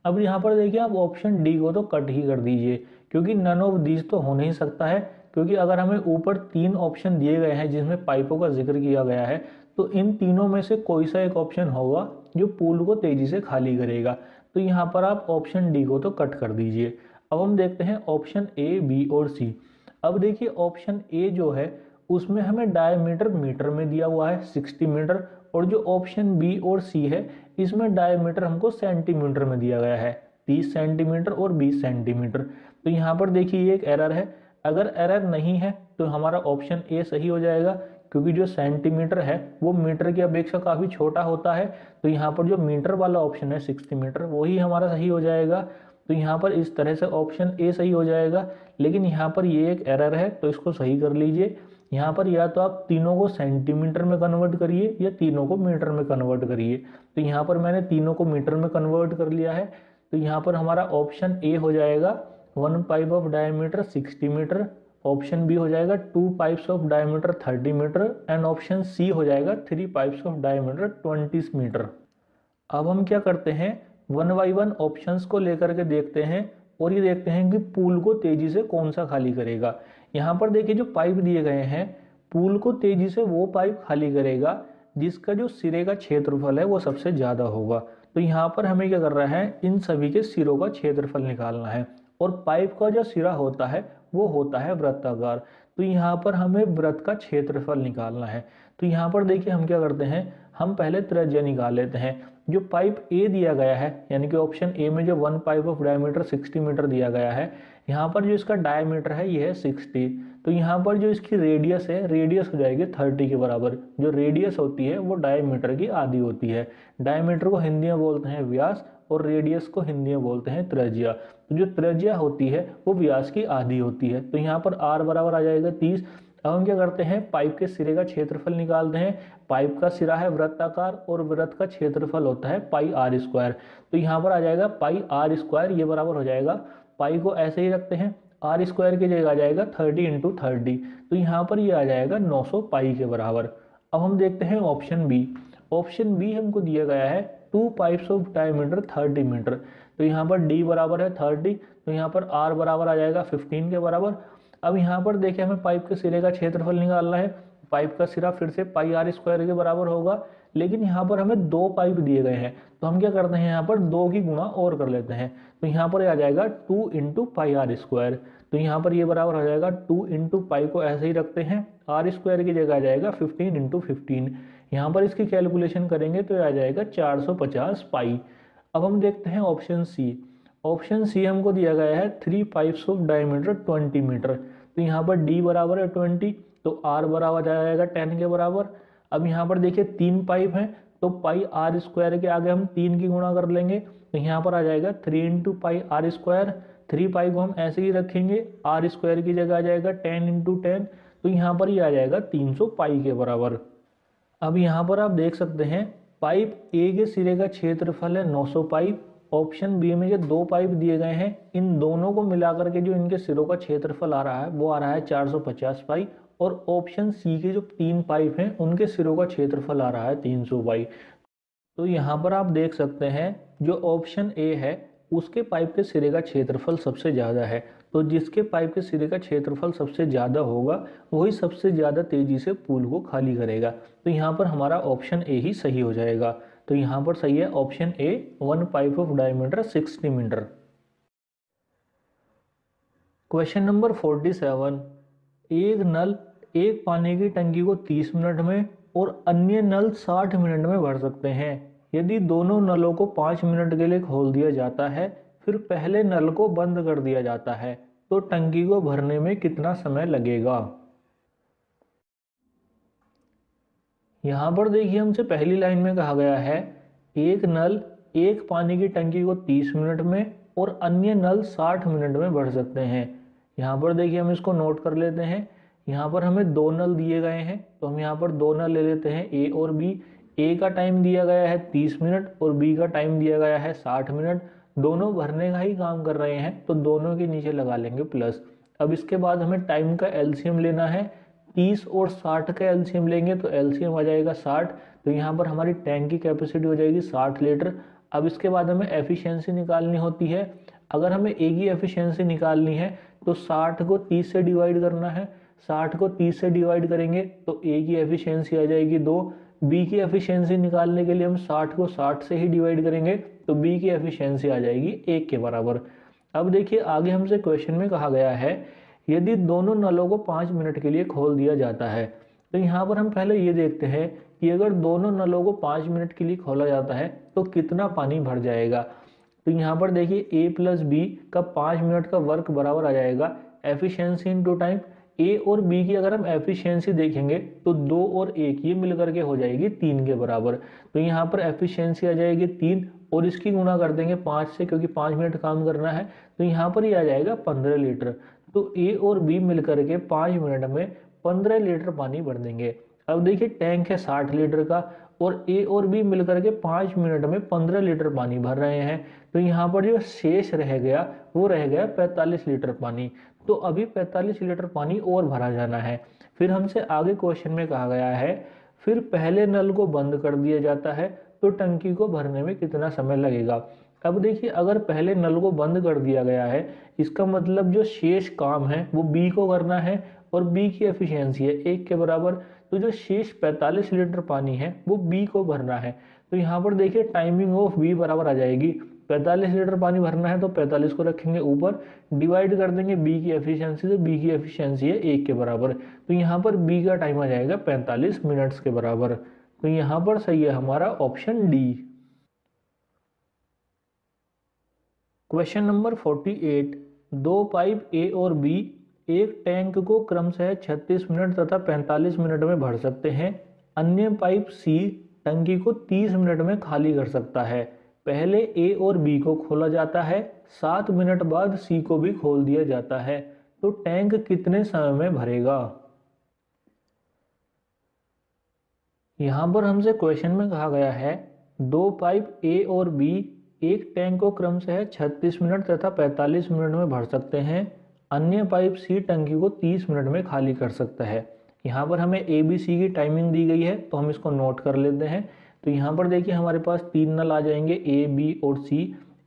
अब यहाँ पर देखिए आप ऑप्शन डी को तो कट ही कर दीजिए क्योंकि नन ऑफ दीज तो हो नहीं सकता है, क्योंकि अगर हमें ऊपर 3 ऑप्शन दिए गए हैं जिसमें पाइपों का जिक्र किया गया है तो इन तीनों में से कोई सा एक ऑप्शन होगा जो पूल को तेजी से खाली करेगा। तो यहाँ पर आप ऑप्शन डी को तो कट कर दीजिए। अब हम देखते हैं ऑप्शन ए, बी और सी। अब देखिए ऑप्शन ए जो है उसमें हमें डायमीटर मीटर में दिया हुआ है 60 मीटर, और जो ऑप्शन बी और सी है इसमें डायमीटर हमको सेंटीमीटर में दिया गया है 30 सेंटीमीटर और 20 सेंटीमीटर। तो यहाँ पर देखिए ये एक एरर है, अगर एरर नहीं है तो हमारा ऑप्शन ए सही हो जाएगा क्योंकि जो सेंटीमीटर है वो मीटर की अपेक्षा काफ़ी छोटा होता है। तो यहाँ पर जो मीटर वाला ऑप्शन है 60 मीटर वही हमारा सही हो जाएगा। तो यहाँ पर इस तरह से ऑप्शन ए सही हो जाएगा, लेकिन यहाँ पर ये एक एरर है तो इसको सही कर लीजिए। यहाँ पर या तो आप तीनों को सेंटीमीटर में कन्वर्ट करिए या तीनों को मीटर में कन्वर्ट करिए। तो यहाँ पर मैंने तीनों को मीटर में कन्वर्ट कर लिया है, तो यहाँ पर हमारा ऑप्शन ए हो जाएगा 1 pipe of diameter 60 metre, option B हो जाएगा 2 pipes of diameter 30 metre and option C हो जाएगा 3 पाइप्स ऑफ डायमीटर 20 मीटर। अब हम क्या करते हैं 1 बाई 1 ऑप्शंस को लेकर के देखते हैं और ये देखते हैं कि पूल को तेजी से कौन सा खाली करेगा। यहाँ पर देखिए जो पाइप दिए गए हैं पूल को तेजी से वो पाइप खाली करेगा जिसका जो सिरे का क्षेत्रफल है वो सबसे ज़्यादा होगा। तो यहाँ पर हमें क्या कर रहा है इन सभी के सिरों का क्षेत्रफल निकालना है और पाइप का जो सिरा होता है वो होता है वृत्ताकार। तो यहाँ पर हमें वृत्त का क्षेत्रफल निकालना है। तो यहाँ पर देखिए हम क्या करते हैं, हम पहले त्रिज्या निकाल लेते हैं। जो पाइप ए दिया गया है, यानी कि ऑप्शन ए में जो one pipe of diameter 60 metre दिया गया है, यहाँ पर जो इसका डायमीटर है ये है 60। तो यहाँ पर जो इसकी रेडियस है, रेडियस हो जाएगी 30 के बराबर। जो रेडियस होती है वो डायमीटर की आधी होती है। डायमीटर को हिंदी में बोलते हैं व्यास और रेडियस को हिंदी में बोलते हैं त्रिज्या। तो जो त्रिज्या होती है वो व्यास की आधी होती है। तो यहाँ पर r बराबर आ जाएगा 30। अब हम क्या करते हैं, पाइप के सिरे का क्षेत्रफल निकालते हैं। पाइप का सिरा है वृत्ताकार और वृत्त का क्षेत्रफल होता है पाई आर स्क्वायर। तो यहाँ पर आ जाएगा पाई आर स्क्वायर, ये बराबर हो जाएगा, पाई को ऐसे ही रखते हैं, आर स्क्वायर की जगह आ जाएगा 30 इंटू 30। तो यहाँ पर ये आ जाएगा 900 पाई के बराबर। अब हम देखते हैं ऑप्शन बी। ऑप्शन बी हमको दिया गया है 2 पाइप्स ऑफ डायमीटर 30 मीटर। तो यहाँ पर डी बराबर है 30, तो यहाँ पर आर बराबर आ जाएगा 15 के बराबर। अब यहाँ पर देखिए हमें पाइप के सिरे का क्षेत्रफल निकालना है। पाइप का सिरा फिर से पाई आर स्क्वायर के बराबर होगा, लेकिन यहाँ पर हमें 2 पाइप दिए गए हैं, तो हम क्या करते हैं, यहाँ पर 2 की गुणा और कर लेते हैं। तो यहाँ पर आ जाएगा 2 इंटू पाई आर स्क्वायर। तो यहाँ पर ये बराबर हो जाएगा 2 इंटू पाई को ऐसे ही रखते हैं, आर स्क्वायर की जगह आ जाएगा 15 इंटू 15। यहाँ पर इसकी कैलकुलेशन करेंगे तो आ जाएगा 450 पाई। अब हम देखते हैं ऑप्शन सी। ऑप्शन सी हमको दिया गया है 3 पाइप्स ऑफ डायमीटर 20 मीटर। तो यहाँ पर डी बराबर है 20, तो आर बराबर आ जाएगा 10 के बराबर। अब यहाँ पर देखिए 3 पाइप हैं, तो पाई आर स्क्वायर के आगे हम 3 की गुणा कर लेंगे। तो यहाँ पर आ जाएगा 3 इंटू पाई आर स्क्वायर। 3 पाई को हम ऐसे ही रखेंगे, आर स्क्वायर की जगह आ जाएगा 10 इंटू 10। तो यहाँ पर ये आ जाएगा 300 पाई के बराबर। अब यहाँ पर आप देख सकते हैं पाइप ए के सिरे का क्षेत्रफल है 900 पाई। ऑप्शन बी में जो 2 पाइप दिए गए हैं, इन दोनों को मिलाकर के जो इनके सिरों का क्षेत्रफल आ रहा है वो आ रहा है 450 पाई। और ऑप्शन सी के जो 3 पाइप हैं उनके सिरों का क्षेत्रफल आ रहा है 300 पाई। तो यहाँ पर आप देख सकते हैं जो ऑप्शन ए है उसके पाइप के सिरे का क्षेत्रफल सबसे ज़्यादा है। तो जिसके पाइप के सिरे का क्षेत्रफल सबसे ज़्यादा होगा वही सबसे ज़्यादा तेज़ी से पूल को खाली करेगा। तो यहाँ पर हमारा ऑप्शन ए ही सही हो जाएगा। तो यहाँ पर सही है option A, 1 pipe of diameter 60 metre. Question number 47। एक नल एक पानी की टंकी को 30 मिनट में और अन्य नल 60 मिनट में भर सकते हैं। यदि दोनों नलों को 5 मिनट के लिए खोल दिया जाता है, फिर पहले नल को बंद कर दिया जाता है, तो टंकी को भरने में कितना समय लगेगा। यहाँ पर देखिए हमसे पहली लाइन में कहा गया है एक नल एक पानी की टंकी को 30 मिनट में और अन्य नल 60 मिनट में भर सकते हैं। यहाँ पर देखिए हम इसको नोट कर लेते हैं। यहाँ पर हमें 2 नल दिए गए हैं, तो हम यहाँ पर 2 नल ले लेते हैं, ए और बी। ए का टाइम दिया गया है 30 मिनट और बी का टाइम दिया गया है 60 मिनट। दोनों भरने का ही काम कर रहे हैं, तो दोनों के नीचे लगा लेंगे प्लस। अब इसके बाद हमें टाइम का एलसीएम लेना है। 30 और 60 का एलसीएम लेंगे तो एलसीएम आ जाएगा 60। तो यहाँ पर हमारी टैंक की कैपेसिटी हो जाएगी 60 लीटर। अब इसके बाद हमें एफिशिएंसी निकालनी होती है। अगर हमें ए की एफिशिएंसी निकालनी है तो 60 को 30 से डिवाइड करना है। 60 को 30 से डिवाइड करेंगे तो ए की एफिशिएंसी आ जाएगी 2। बी की एफिशिएंसी निकालने के लिए हम 60 को 60 से ही डिवाइड करेंगे, तो बी की एफिशिएंसी आ जाएगी 1 के बराबर। अब देखिए आगे हमसे क्वेश्चन में कहा गया है यदि दोनों नलों को 5 मिनट के लिए खोल दिया जाता है। तो यहाँ पर हम पहले ये देखते हैं कि अगर दोनों नलों को 5 मिनट के लिए खोला जाता है तो कितना पानी भर जाएगा। तो यहाँ पर देखिए ए प्लस बी का 5 मिनट का वर्क बराबर आ जाएगा एफिशिएंसी इनटू टाइम। ए और बी की अगर हम एफिशिएंसी देखेंगे तो 2 और 1 ये मिलकर के हो जाएगी 3 के बराबर। तो यहाँ पर एफिशिएंसी आ जाएगी 3 और इसकी गुणा कर देंगे 5 से, क्योंकि 5 मिनट काम करना है। तो यहाँ पर ये आ जाएगा 15 लीटर। तो ए और बी मिलकर के 5 मिनट में 15 लीटर पानी भर देंगे। अब देखिए टैंक है 60 लीटर का और ए और बी मिलकर के 5 मिनट में 15 लीटर पानी भर रहे हैं। तो यहाँ पर जो शेष रह गया वो रह गया 45 लीटर पानी। तो अभी 45 लीटर पानी और भरा जाना है। फिर हमसे आगे क्वेश्चन में कहा गया है फिर पहले नल को बंद कर दिया जाता है तो टंकी को भरने में कितना समय लगेगा। अब देखिए अगर पहले नल को बंद कर दिया गया है, इसका मतलब जो शेष काम है वो बी को करना है और बी की एफिशिएंसी है 1 के बराबर। तो जो शेष 45 लीटर पानी है वो बी को भरना है। तो यहाँ पर देखिए टाइमिंग ऑफ बी बराबर आ जाएगी 45 लीटर पानी भरना है तो 45 को रखेंगे ऊपर, डिवाइड कर देंगे बी की एफिशिएंसी से, बी की एफिशिएंसी है 1 के बराबर, तो यहाँ पर बी का टाइम आ जाएगा 45 मिनट्स के बराबर। तो यहाँ पर सही है हमारा ऑप्शन डी। क्वेश्चन नंबर 48, दो पाइप ए और बी एक टैंक को क्रमशः 36 मिनट तथा 45 मिनट में भर सकते हैं। अन्य पाइप सी टंकी को 30 मिनट में खाली कर सकता है। पहले ए और बी को खोला जाता है, 7 मिनट बाद सी को भी खोल दिया जाता है, तो टैंक कितने समय में भरेगा। यहाँ पर हमसे क्वेश्चन में कहा गया है दो पाइप ए और बी एक टैंक को क्रमशः 36 मिनट तथा 45 मिनट में भर सकते हैं। अन्य पाइप सी टंकी को 30 मिनट में खाली कर सकता है। यहाँ पर हमें ए बी सी की टाइमिंग दी गई है तो हम इसको नोट कर लेते हैं। तो यहाँ पर देखिए हमारे पास 3 नल आ जाएंगे ए बी और सी।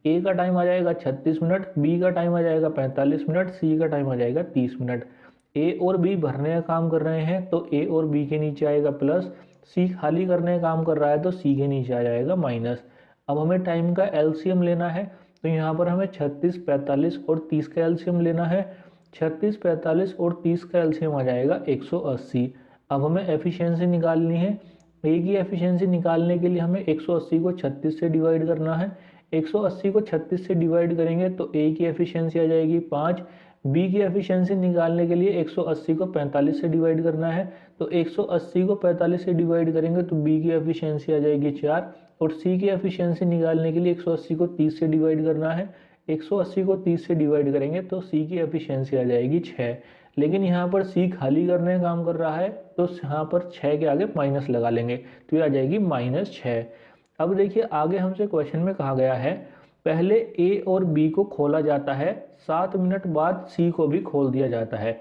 ए का टाइम आ जाएगा 36 मिनट, बी का टाइम आ जाएगा 45 मिनट, सी का टाइम आ जाएगा 30 मिनट। ए और बी भरने का काम कर रहे हैं तो ए और बी के नीचे आएगा प्लस, सी खाली करने का काम कर रहा है तो सी के नीचे आ जाएगा माइनस। अब हमें टाइम का एलसीएम लेना है तो यहाँ पर हमें 36, 45 और 30 का एलसीएम लेना है। 36, 45 और 30 का एलसीएम आ जाएगा 180। अब हमें एफिशिएंसी निकालनी है। ए की एफिशिएंसी निकालने के लिए हमें 180 को 36 से डिवाइड करना है। 180 को 36 से डिवाइड करेंगे तो ए की एफिशिएंसी आ जाएगी 5। बी की एफिशिएंसी निकालने के लिए 180 को 45 से डिवाइड करना है, तो 180 को 45 से डिवाइड करेंगे तो बी की एफिशिएंसी आ जाएगी 4। और सी की एफिशिएंसी निकालने के लिए 180 को 30 से डिवाइड करना है। 180 को 30 से डिवाइड करेंगे तो सी की एफिशिएंसी आ जाएगी 6। लेकिन यहाँ पर सी खाली करने का काम कर रहा है तो यहाँ पर 6 के आगे माइनस लगा लेंगे तो ये आ जाएगी -6। अब देखिए आगे हमसे क्वेश्चन में कहा गया है पहले ए और बी को खोला जाता है, 7 मिनट बाद सी को भी खोल दिया जाता है।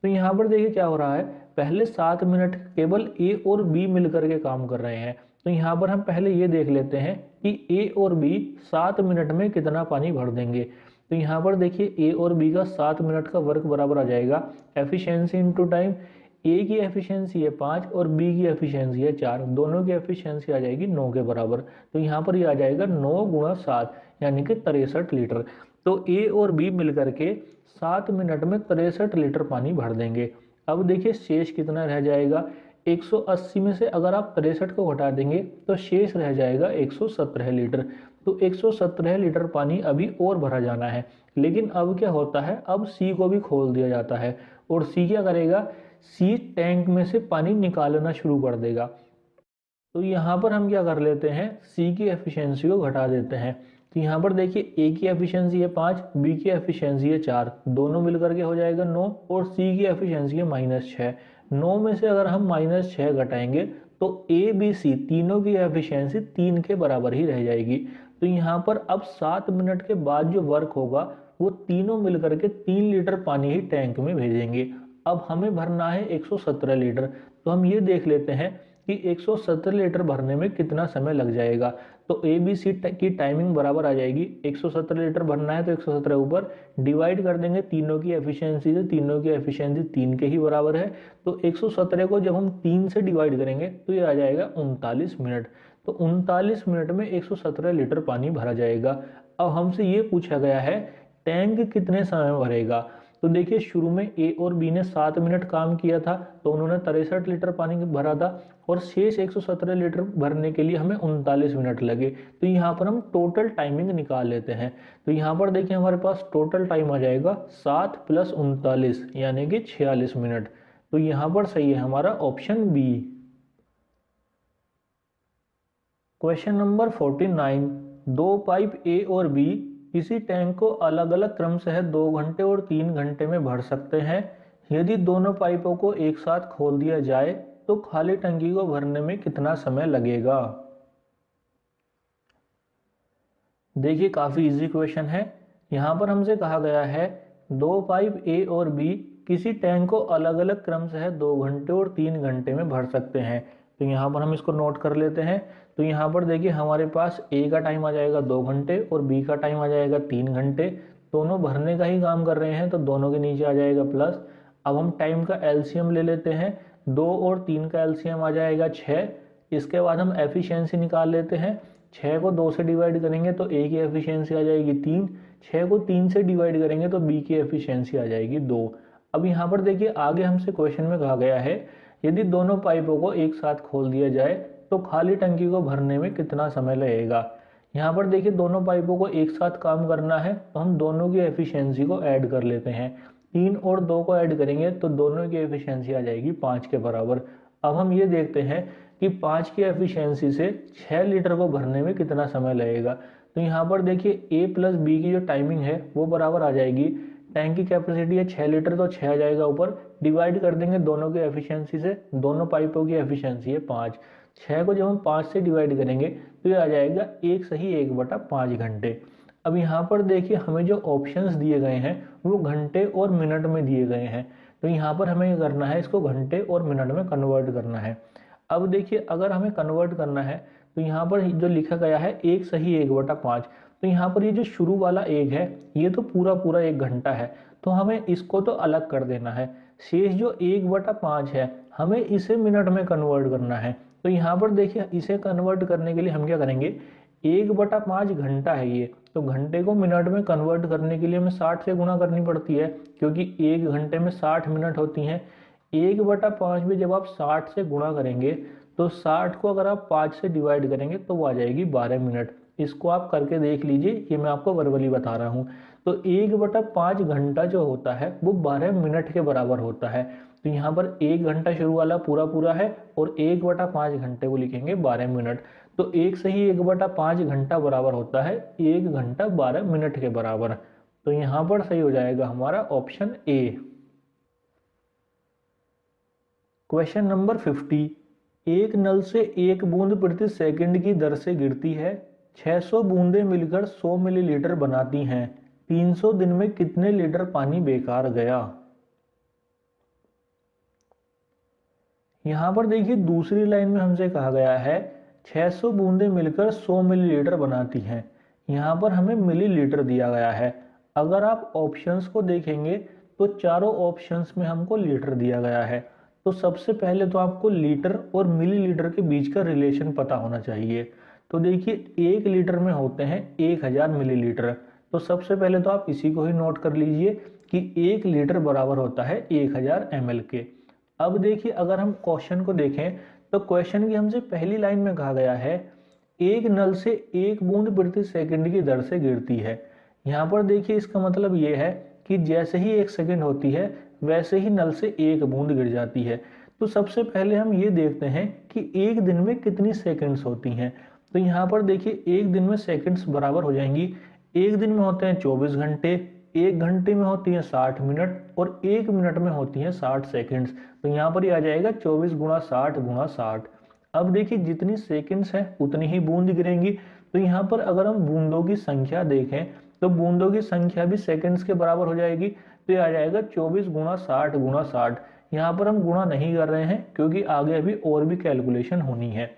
तो यहाँ पर देखिए क्या हो रहा है, पहले 7 मिनट केवल ए और बी मिलकर के काम कर रहे हैं। तो यहाँ पर हम पहले ये देख लेते हैं कि ए और बी 7 मिनट में कितना पानी भर देंगे। तो यहाँ पर देखिए ए और बी का 7 मिनट का वर्क बराबर आ जाएगा एफिशिएंसी इनटू टाइम। ए की एफिशिएंसी है 5 और बी की एफिशिएंसी है 4, दोनों की एफिशिएंसी आ जाएगी 9 के बराबर। तो यहाँ पर ये आ जाएगा 9 गुणा 7 यानी कि 63 लीटर। तो ए और बी मिलकर के 7 मिनट में 63 लीटर पानी भर देंगे। अब देखिए शेष कितना रह जाएगा, 180 में से अगर आप 63 को घटा देंगे तो शेष रह जाएगा 117 लीटर। तो 117 लीटर पानी अभी और भरा जाना है। लेकिन अब क्या होता है, अब सी को भी खोल दिया जाता है और सी क्या करेगा, सी टैंक में से पानी निकालना शुरू कर देगा। तो यहाँ पर हम क्या कर लेते हैं, सी की एफिशिएंसी को घटा देते हैं। तो यहाँ पर देखिए ए की एफिशिएंसी है 5, बी की एफिशिएंसी है 4, दोनों मिलकर के हो जाएगा 9 और सी की एफिशिएंसी है -6। 9 में से अगर हम -6 घटाएंगे तो ए बी सी तीनों की एफिशिएंसी 3 के बराबर ही रह जाएगी। तो यहाँ पर अब 7 मिनट के बाद जो वर्क होगा वो तीनों मिलकर के 3 लीटर पानी ही टैंक में भेजेंगे। अब हमें भरना है 117 लीटर। तो हम ये देख लेते हैं कि 117 लीटर भरने में कितना समय लग जाएगा। तो ए बी सी की टाइमिंग बराबर आ जाएगी, 117 लीटर भरना है तो 117 ऊपर डिवाइड कर देंगे तीनों की एफिशिएंसी से, तीनों की एफिशिएंसी 3 के ही बराबर है। तो 117 को जब हम 3 से डिवाइड करेंगे तो ये आ जाएगा 39 मिनट। तो 39 मिनट में 117 लीटर पानी भरा जाएगा। अब हमसे ये पूछा गया है टैंक कितने समय में भरेगा। तो देखिए शुरू में ए और बी ने 7 मिनट काम किया था तो उन्होंने 63 लीटर पानी भरा था और शेष 117 लीटर भरने के लिए हमें 39 मिनट लगे। तो यहाँ पर हम टोटल टाइमिंग निकाल लेते हैं। तो यहाँ पर देखिए हमारे पास टोटल टाइम आ जाएगा 7 + 39 यानी कि 46 मिनट। तो यहाँ पर सही है हमारा ऑप्शन बी। क्वेश्चन नंबर 49, दो पाइप ए और बी किसी टैंक को अलग अलग क्रमशः 2 घंटे और 3 घंटे में भर सकते हैं। यदि दोनों पाइपों को एक साथ खोल दिया जाए तो खाली टंकी को भरने में कितना समय लगेगा। देखिए काफ़ी इजी क्वेश्चन है। यहाँ पर हमसे कहा गया है दो पाइप ए और बी किसी टैंक को अलग अलग क्रमशः 2 घंटे और 3 घंटे में भर सकते हैं। तो यहाँ पर हम इसको नोट कर लेते हैं। तो यहाँ पर देखिए हमारे पास ए का टाइम आ जाएगा 2 घंटे और बी का टाइम आ जाएगा 3 घंटे। दोनों भरने का ही काम कर रहे हैं तो दोनों के नीचे आ जाएगा प्लस। अब हम टाइम का एलसीएम ले लेते हैं। 2 और 3 का एलसीएम आ जाएगा 6। इसके बाद हम एफिशिएंसी निकाल लेते हैं। 6 को 2 से डिवाइड करेंगे तो ए की एफिशिएंसी आ जाएगी 3, 6 को 3 से डिवाइड करेंगे तो बी की एफिशिएंसी आ जाएगी 2। अब यहाँ पर देखिए आगे हमसे क्वेश्चन में कहा गया है यदि दोनों पाइपों को एक साथ खोल दिया जाए तो खाली टंकी को भरने में कितना समय लगेगा। यहाँ पर देखिए दोनों पाइपों को एक साथ काम करना है तो हम दोनों की एफिशिएंसी को ऐड कर लेते हैं। 3 और 2 को ऐड करेंगे तो दोनों की एफिशिएंसी आ जाएगी 5 के बराबर। अब हम ये देखते हैं कि 5 की एफिशिएंसी से 6 लीटर को भरने में कितना समय लगेगा। तो यहाँ पर देखिए ए प्लस बी की जो टाइमिंग है वो बराबर आ जाएगी, टैंक की कैपेसिटी है 6 लीटर तो 6 आ जाएगा ऊपर, डिवाइड कर देंगे दोनों की एफिशिएंसी से, दोनों पाइपों की एफिशिएंसी है 5, 6 को जब हम 5 से डिवाइड करेंगे तो ये आ जाएगा 1 सही 1/5 घंटे। अब यहाँ पर देखिए हमें जो ऑप्शंस दिए गए हैं वो घंटे और मिनट में दिए गए हैं, तो यहाँ पर हमें ये करना है इसको घंटे और मिनट में कन्वर्ट करना है। अब देखिए अगर हमें कन्वर्ट करना है तो यहाँ पर जो लिखा गया है 1 सही 1/5, तो यहाँ पर ये जो शुरू वाला 1 है ये तो पूरा पूरा 1 घंटा है, तो हमें इसको तो अलग कर देना है। शेष जो 1/5 है हमें इसे मिनट में कन्वर्ट करना है। तो यहाँ पर देखिए इसे कन्वर्ट करने के लिए हम क्या करेंगे, 1/5 घंटा है ये, तो घंटे को मिनट में कन्वर्ट करने के लिए हमें 60 से गुणा करनी पड़ती है क्योंकि 1 घंटे में 60 मिनट होती हैं। 1/5 में जब आप 60 से गुणा करेंगे तो 60 को अगर आप 5 से डिवाइड करेंगे तो वो आ जाएगी 12 मिनट। इसको आप करके देख लीजिए, ये मैं आपको वर्बली बता रहा हूँ। तो 1/5 घंटा जो होता है वो 12 मिनट के बराबर होता है। तो यहाँ पर 1 घंटा शुरू वाला पूरा पूरा है और 1/5 घंटे को लिखेंगे 12 मिनट। तो 1 सही 1/5 घंटा बराबर होता है 1 घंटा 12 मिनट के बराबर। तो यहाँ पर सही हो जाएगा हमारा ऑप्शन ए। क्वेश्चन नंबर 50, एक नल से 1 बूंद प्रति सेकंड की दर से गिरती है, 600 बूंदें मिलकर 100 मिलीलीटर बनाती हैं, 300 दिन में कितने लीटर पानी बेकार गया। यहां पर देखिए दूसरी लाइन में हमसे कहा गया है 600 बूंदें मिलकर 100 मिलीलीटर बनाती हैं, यहां पर हमें मिलीलीटर दिया गया है। अगर आप ऑप्शंस को देखेंगे तो चारों ऑप्शंस में हमको लीटर दिया गया है। तो सबसे पहले तो आपको लीटर और मिलीलीटर के बीच का रिलेशन पता होना चाहिए। तो देखिए 1 लीटर में होते हैं 1000 मिलीलीटर, तो सबसे पहले तो आप इसी को ही नोट कर लीजिए कि 1 लीटर बराबर होता है 1000 ml के। अब देखिए अगर हम क्वेश्चन को देखें तो क्वेश्चन की हमसे पहली लाइन में कहा गया है एक नल से 1 बूंद प्रति सेकंड की दर से गिरती है। यहाँ पर देखिए इसका मतलब ये है कि जैसे ही 1 सेकंड होती है वैसे ही नल से 1 बूंद गिर जाती है। तो सबसे पहले हम ये देखते हैं कि एक दिन में कितनी सेकंड्स होती हैं। तो यहाँ पर देखिए एक दिन में सेकंड्स बराबर हो जाएंगी, एक दिन में होते हैं 24 घंटे, 1 घंटे में होती हैं 60 मिनट और 1 मिनट में होती हैं 60 सेकंड्स। तो यहाँ पर ये आ जाएगा 24 गुणा 60 गुणा 60। अब देखिए जितनी सेकंड्स हैं उतनी ही बूंद गिरेंगी। तो यहाँ पर अगर हम बूंदों की संख्या देखें तो बूंदों की संख्या भी सेकंड्स के बराबर हो जाएगी। तो ये आ जाएगा 24 गुणा 60 गुणा 60। यहाँ पर हम गुणा नहीं कर रहे हैं क्योंकि आगे अभी और भी कैलकुलेशन होनी है।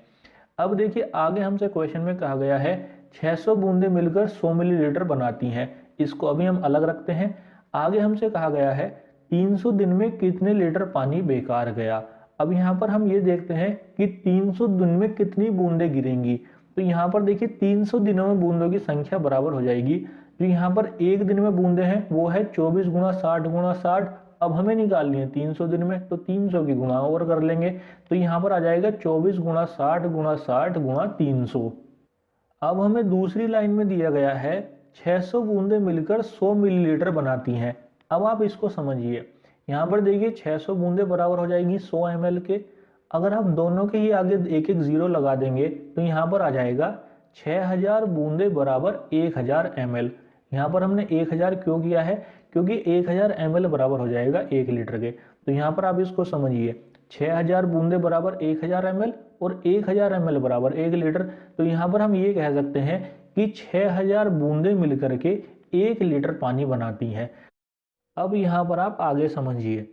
अब देखिए आगे हमसे क्वेश्चन में कहा गया है 600 बूंदें मिलकर 100 मिलीलीटर बनाती हैं, इसको अभी हम अलग रखते हैं। आगे हमसे कहा गया है 300 दिन में कितने लीटर पानी बेकार गया। अब यहाँ पर हम ये देखते हैं कि 300 दिन में कितनी बूंदें गिरेंगी। तो यहाँ पर देखिए 300 दिनों में बूंदों की संख्या बराबर हो जाएगी। जो यहाँ पर एक दिन में बूंदे हैं वो है 24 गुणा 60 गुणा 60। अब हमें निकालनी है 300 दिन में, तो 300 की गुणा और कर लेंगे। तो यहाँ पर आ जाएगा 24 गुणा 60 गुणा 60 गुणा 300। अब हमें दूसरी लाइन में दिया गया है 600 बूंदें मिलकर 100 मिलीलीटर बनाती हैं। अब आप इसको समझिए, यहाँ पर देखिए 600 बूंदें बराबर हो जाएगी 100 ml के। अगर हम दोनों के ही आगे एक एक जीरो लगा देंगे तो यहाँ पर आ जाएगा 6000 बूंदें बराबर 1000 ml। यहाँ पर हमने 1000 क्यों किया है, क्योंकि 1000 ml बराबर हो जाएगा 1 लीटर के। तो यहाँ पर आप इसको समझिए 6000 बूंदें बराबर 1000 ml और 1000 ml बराबर 1 लीटर। तो यहाँ पर हम ये कह सकते हैं कि 6000 बूंदें मिलकर के 1 लीटर पानी बनाती हैं। अब यहाँ पर आप आगे समझिए,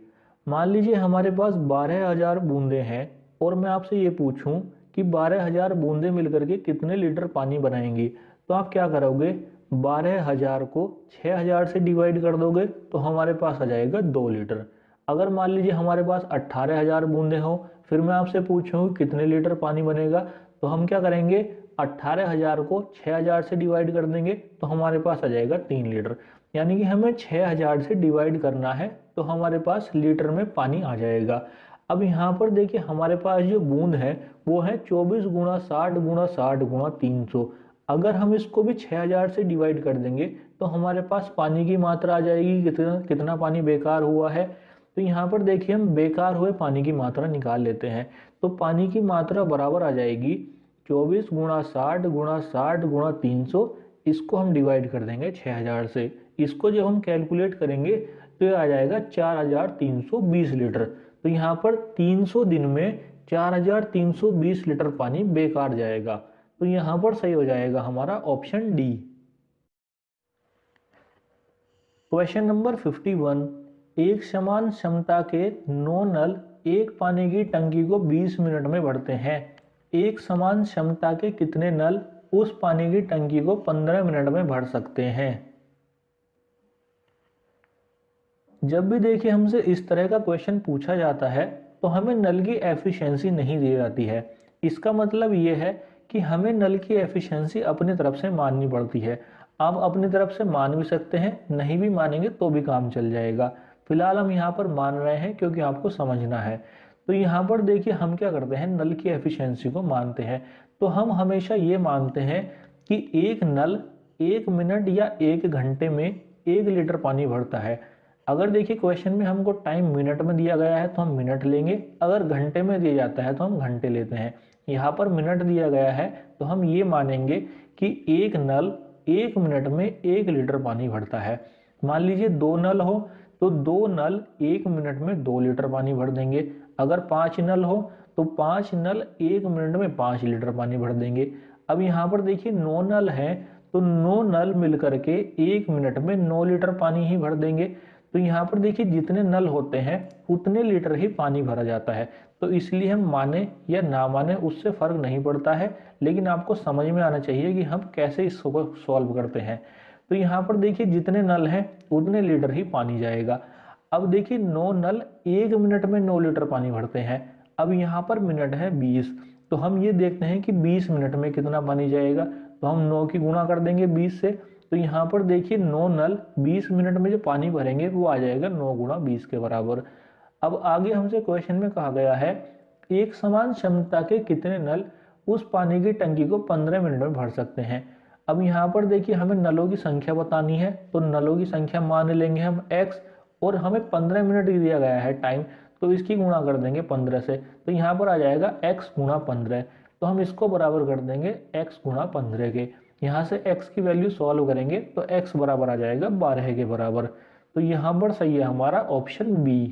मान लीजिए हमारे पास 12000 बूंदें हैं और मैं आपसे ये पूछूं कि 12000 बूंदें मिलकर के कितने लीटर पानी बनाएंगी। तो आप क्या करोगे, 12000 को 6000 से डिवाइड कर दोगे तो हमारे पास आ जाएगा 2 लीटर। अगर मान लीजिए हमारे पास 18000 बूंदें हो, फिर मैं आपसे पूछूं कितने लीटर पानी बनेगा, तो हम क्या करेंगे 18,000 को 6,000 से डिवाइड कर देंगे तो हमारे पास आ जाएगा 3 लीटर। यानी कि हमें 6,000 से डिवाइड करना है तो हमारे पास लीटर में पानी आ जाएगा। अब यहाँ पर देखिए हमारे पास जो बूंद है वो है 24 गुणा 60 गुणा 60 गुणा 300। अगर हम इसको भी 6,000 से डिवाइड कर देंगे तो हमारे पास पानी की मात्रा आ जाएगी। कितना कितना पानी बेकार हुआ है, तो यहाँ पर देखिए हम बेकार हुए पानी की मात्रा निकाल लेते हैं। तो पानी की मात्रा बराबर आ जाएगी 24 गुणा 60 गुणा 60 गुणा 300। इसको हम डिवाइड कर देंगे 6,000 से। इसको जब हम कैलकुलेट करेंगे तो ये आ जाएगा 4,320 लीटर। तो यहाँ पर 300 दिन में 4,320 लीटर पानी बेकार जाएगा। तो यहाँ पर सही हो जाएगा हमारा ऑप्शन डी। क्वेश्चन नंबर 51, एक समान क्षमता के 9 नल एक पानी की टंकी को 20 मिनट में भरते हैं। एक समान क्षमता के कितने नल उस पानी की टंकी को 15 मिनट में भर सकते हैं। जब भी देखिए हमसे इस तरह का क्वेश्चन पूछा जाता है तो हमें नल की एफिशिएंसी नहीं दी जाती है। इसका मतलब ये है कि हमें नल की एफिशिएंसी अपनी तरफ से माननी पड़ती है। आप अपनी तरफ से मान भी सकते हैं, नहीं भी मानेंगे तो भी काम चल जाएगा। फिलहाल हम यहाँ पर मान रहे हैं क्योंकि आपको समझना है। तो यहाँ पर देखिए हम क्या करते हैं, नल की एफिशिएंसी को मानते हैं। तो हम हमेशा ये मानते हैं कि एक नल 1 मिनट या 1 घंटे में 1 लीटर पानी भरता है। अगर देखिए क्वेश्चन में हमको टाइम मिनट में दिया गया है तो हम मिनट लेंगे, अगर घंटे में दिया जाता है तो हम घंटे लेते हैं। यहाँ पर मिनट दिया गया है तो हम ये मानेंगे कि एक नल 1 मिनट में 1 लीटर पानी भरता है। मान लीजिए 2 नल हो तो 2 नल 1 मिनट में 2 लीटर पानी भर देंगे। अगर 5 नल हो तो 5 नल 1 मिनट में 5 लीटर पानी भर देंगे। अब यहाँ पर देखिए 9 नल हैं तो 9 नल मिलकर के 1 मिनट में 9 लीटर पानी ही भर देंगे। तो यहाँ पर देखिए जितने नल होते हैं उतने लीटर ही पानी भरा जाता है। तो इसलिए हम माने या ना माने उससे फर्क नहीं पड़ता है, लेकिन आपको समझ में आना चाहिए कि हम कैसे इसको सॉल्व करते हैं। तो यहाँ पर देखिए जितने नल हैं उतने लीटर ही पानी जाएगा। अब देखिए 9 नल 1 मिनट में 9 लीटर पानी भरते हैं। अब यहाँ पर मिनट है 20, तो हम ये देखते हैं कि 20 मिनट में कितना पानी जाएगा। तो हम 9 की गुणा कर देंगे 20 से। तो यहाँ पर देखिए 9 नल 20 मिनट में जो पानी भरेंगे वो आ जाएगा 9 गुणा 20 के बराबर। अब आगे हमसे क्वेश्चन में कहा गया है एक समान क्षमता के कितने नल उस पानी की टंकी को 15 मिनट में भर सकते हैं। अब यहाँ पर देखिए हमें नलों की संख्या बतानी है, तो नलों की संख्या मान लेंगे हम x, और हमें 15 मिनट दिया गया है टाइम, तो इसकी गुणा कर देंगे 15 से। तो यहाँ पर आ जाएगा x गुणा 15। तो हम इसको बराबर कर देंगे x गुणा 15 के। यहाँ से x की वैल्यू सॉल्व करेंगे तो x बराबर आ जाएगा 12 के बराबर। तो यहाँ पर सही है हमारा ऑप्शन बी।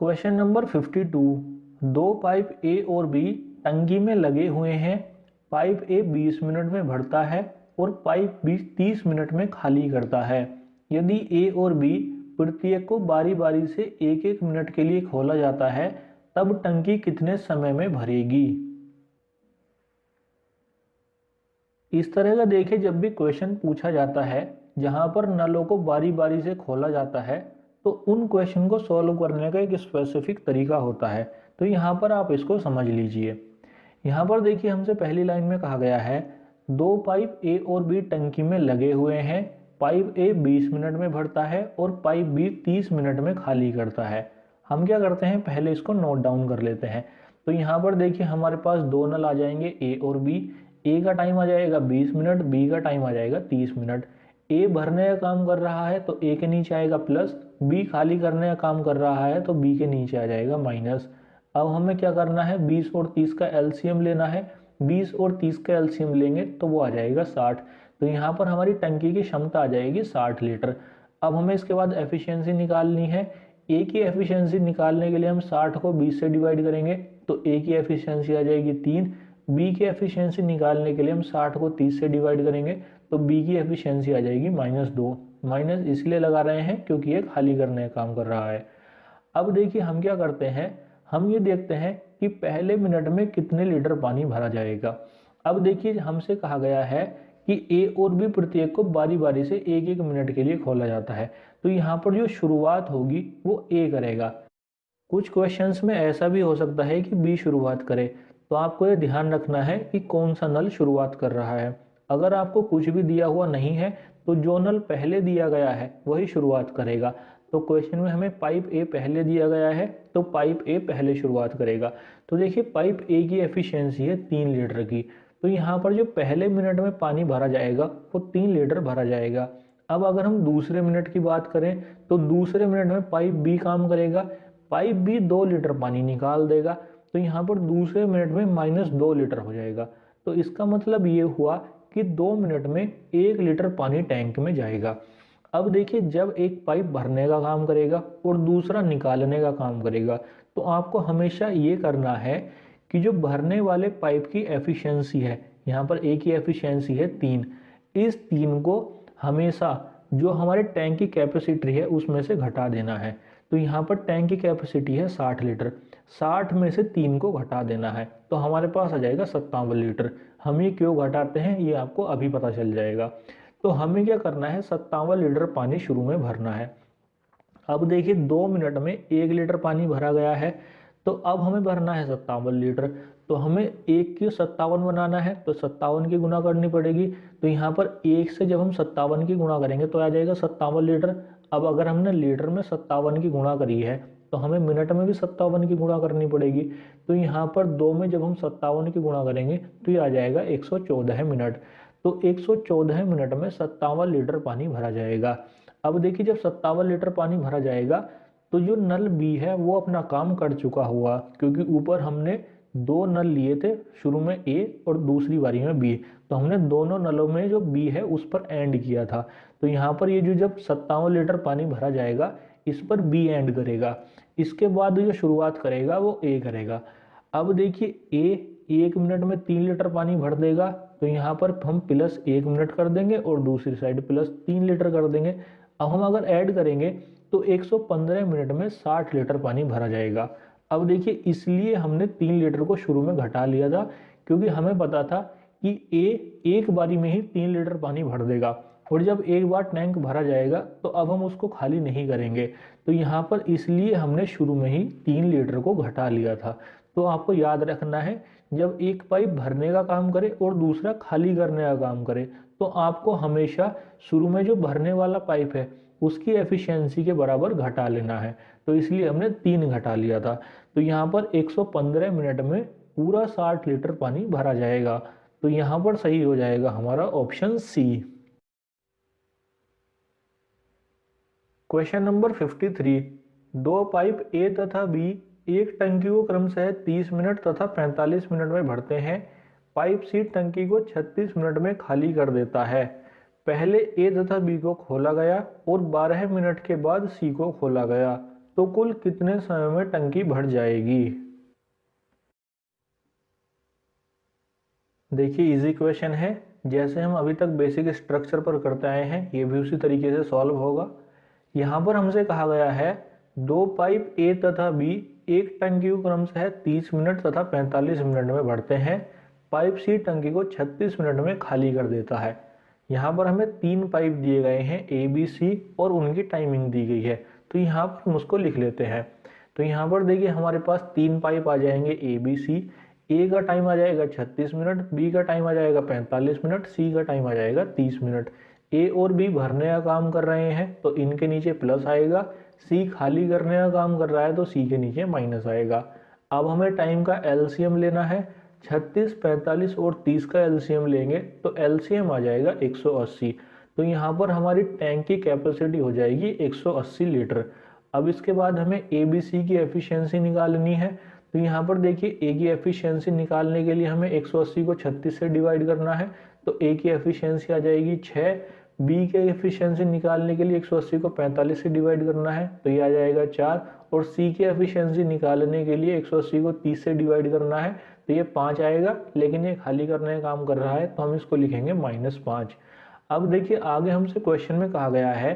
क्वेश्चन नंबर 52, दो पाइप ए और बी टंकी में लगे हुए हैं। पाइप ए 20 मिनट में भरता है और पाइप बी 30 मिनट में खाली करता है। यदि ए और बी प्रत्येक को बारी बारी से 1-1 मिनट के लिए खोला जाता है तब टंकी कितने समय में भरेगी। इस तरह का देखिए जब भी क्वेश्चन पूछा जाता है जहां पर नलों को बारी बारी से खोला जाता है तो उन क्वेश्चन को सॉल्व करने का एक स्पेसिफिक तरीका होता है। तो यहाँ पर आप इसको समझ लीजिए। यहाँ पर देखिए हमसे पहली लाइन में कहा गया है दो पाइप ए और बी टंकी में लगे हुए हैं। पाइप ए 20 मिनट में भरता है और पाइप बी 30 मिनट में खाली करता है। हम क्या करते हैं, पहले इसको नोट डाउन कर लेते हैं। तो यहाँ पर देखिए हमारे पास दो नल आ जाएंगे ए और बी। ए का टाइम आ जाएगा 20 मिनट, बी का टाइम आ जाएगा 30 मिनट। ए भरने का काम कर रहा है तो ए के नीचे आएगा प्लस, बी खाली करने का काम कर रहा है तो बी के नीचे आ जाएगा माइनस। अब हमें क्या करना है, 20 और 30 का एलसीएम लेना है। 20 और 30 का एलसीएम लेंगे तो वो आ जाएगा 60। तो यहाँ पर हमारी टंकी की क्षमता आ जाएगी 60 लीटर। अब हमें इसके बाद एफिशिएंसी निकालनी है। ए की एफिशिएंसी निकालने के लिए हम 60 को 20 से डिवाइड करेंगे तो ए की एफिशिएंसी आ जाएगी 3। बी की एफिशिएंसी निकालने के लिए हम 60 को 30 से डिवाइड करेंगे तो बी की एफिशिएंसी आ जाएगी -2। माइनस इसलिए लगा रहे हैं क्योंकि ये खाली करने का काम कर रहा है। अब देखिए हम क्या करते हैं, हम ये देखते हैं कि पहले मिनट में कितने लीटर पानी भरा जाएगा। अब देखिए हमसे कहा गया है कि ए और बी प्रत्येक को बारी बारी से 1-1 मिनट के लिए खोला जाता है। तो यहाँ पर जो शुरुआत होगी वो ए करेगा। कुछ क्वेश्चंस में ऐसा भी हो सकता है कि बी शुरुआत करे, तो आपको ये ध्यान रखना है कि कौन सा नल शुरुआत कर रहा है। अगर आपको कुछ भी दिया हुआ नहीं है तो जो नल पहले दिया गया है वही शुरुआत करेगा। तो क्वेश्चन में हमें पाइप ए पहले दिया गया है तो पाइप ए पहले शुरुआत करेगा। तो देखिए पाइप ए की एफिशिएंसी है 3 लीटर की, तो यहाँ पर जो पहले मिनट में पानी भरा जाएगा वो 3 लीटर भरा जाएगा। अब अगर हम दूसरे मिनट की बात करें तो दूसरे मिनट में पाइप बी काम करेगा, पाइप बी 2 लीटर पानी निकाल देगा, तो यहाँ पर दूसरे मिनट में -2 लीटर हो जाएगा। तो इसका मतलब ये हुआ कि 2 मिनट में 1 लीटर पानी टैंक में जाएगा। अब देखिए जब एक पाइप भरने का काम करेगा और दूसरा निकालने का काम करेगा, तो आपको हमेशा ये करना है कि जो भरने वाले पाइप की एफिशिएंसी है, यहाँ पर ए की एफिशिएंसी है 3, इस 3 को हमेशा जो हमारे टैंक की कैपेसिटी है उसमें से घटा देना है। तो यहाँ पर टैंक की कैपेसिटी है 60 लीटर, 60 में से 3 को घटा देना है, तो हमारे पास आ जाएगा 57 लीटर। हम ये क्यों घटाते हैं ये आपको अभी पता चल जाएगा। तो हमें क्या करना है, 57 लीटर पानी शुरू में भरना है। अब देखिए 2 मिनट में 1 लीटर पानी भरा गया है, तो अब हमें भरना है 57 लीटर। तो हमें 1 की 57 बनाना है तो 57 की गुना करनी पड़ेगी। तो यहाँ पर 1 से जब हम 57 की गुणा करेंगे तो आ जाएगा 57 लीटर। अब अगर हमने लीटर में 57 की गुणा करी है तो हमें मिनट में भी 57 की गुणा करनी पड़ेगी। तो यहाँ पर 2 में जब हम 57 की गुणा करेंगे तो ये आ जाएगा 114 मिनट। तो 114 मिनट में 57 लीटर पानी भरा जाएगा। अब देखिए जब 57 लीटर पानी भरा जाएगा तो जो नल बी है वो अपना काम कर चुका हुआ, क्योंकि ऊपर हमने 2 नल लिए थे, शुरू में ए और दूसरी बारी में बी, तो हमने दोनों नलों में जो बी है उस पर एंड किया था। तो यहाँ पर ये जो जब 57 लीटर पानी भरा जाएगा इस पर बी एंड करेगा, इसके बाद जो शुरुआत करेगा वो ए करेगा। अब देखिए ए 1 मिनट में 3 लीटर पानी भर देगा, तो यहाँ पर हम +1 मिनट कर देंगे और दूसरी साइड +3 लीटर कर देंगे। अब हम अगर ऐड करेंगे तो 115 मिनट में 60 लीटर पानी भरा जाएगा। अब देखिए इसलिए हमने 3 लीटर को शुरू में घटा लिया था, क्योंकि हमें पता था कि ए एक बारी में ही 3 लीटर पानी भर देगा, और जब एक बार टैंक भरा जाएगा तो अब हम उसको खाली नहीं करेंगे। तो यहाँ पर इसलिए हमने शुरू में ही 3 लीटर को घटा लिया था। तो आपको याद रखना है, जब एक पाइप भरने का काम करे और दूसरा खाली करने का काम करे तो आपको हमेशा शुरू में जो भरने वाला पाइप है उसकी एफिशिएंसी के बराबर घटा लेना है। तो इसलिए हमने 3 घटा लिया था। तो यहाँ पर 115 मिनट में पूरा 60 लीटर पानी भरा जाएगा। तो यहाँ पर सही हो जाएगा हमारा option C. Question number 53, 2 pipe A तथा बी एक टंकी को क्रमशः 30 मिनट तथा 45 मिनट में भरते हैं। पाइप सी टंकी को 36 मिनट में खाली कर देता है। पहले ए तथा बी को खोला गया और 12 मिनट के बाद सी को खोला गया, तो कुल कितने समय में टंकी भर जाएगी। देखिए इजी क्वेश्चन है, जैसे हम अभी तक बेसिक स्ट्रक्चर पर करते आए हैं ये भी उसी तरीके से सॉल्व होगा। यहाँ पर हमसे कहा गया है 2 पाइप ए तथा बी एक टंकी को क्रमशः 30 मिनट तथा 45 मिनट में भरते हैं। पाइप सी टंकी को 36 मिनट में खाली कर देता है। यहाँ पर हमें 3 पाइप दिए गए हैं ए बी सी और उनकी टाइमिंग दी गई है, तो यहाँ पर हम उसको लिख लेते हैं। तो यहाँ पर देखिए हमारे पास 3 पाइप आ जाएंगे ए बी सी। ए का टाइम आ जाएगा 36 मिनट, बी का टाइम आ जाएगा 45 मिनट, सी का टाइम आ जाएगा 30 मिनट। ए और बी भरने का काम कर रहे हैं तो इनके नीचे प्लस आएगा, सी खाली करने का काम कर रहा है तो सी के नीचे माइनस आएगा। अब हमें टाइम का एलसीएम लेना है, 36, 45 और 30 का एलसीएम लेंगे तो एलसीएम आ जाएगा 180। तो यहाँ पर हमारी टैंक की कैपेसिटी हो जाएगी 180 लीटर। अब इसके बाद हमें ए बी सी की एफिशिएंसी निकालनी है। तो यहाँ पर देखिए ए की एफिशिएंसी निकालने के लिए हमें 180 को 36 से डिवाइड करना है, तो ए की एफिशिएंसी आ जाएगी 6। बी के एफिशिएंसी निकालने के लिए 180 को 45 से डिवाइड करना है, तो ये आ जाएगा 4। और सी की एफिशिएंसी निकालने के लिए 180 को 30 से डिवाइड करना है, तो ये 5 आएगा, लेकिन ये खाली करने का काम कर रहा है तो हम इसको लिखेंगे -5। अब देखिए आगे हमसे क्वेश्चन में कहा गया है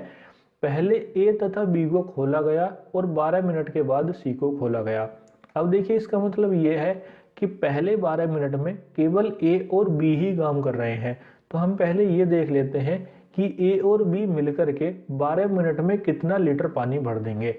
पहले ए तथा बी को खोला गया और 12 मिनट के बाद सी को खोला गया। अब देखिए इसका मतलब ये है कि पहले 12 मिनट में केवल ए और बी ही काम कर रहे हैं। तो हम पहले ये देख लेते हैं कि ए और बी मिलकर के 12 मिनट में कितना लीटर पानी भर देंगे।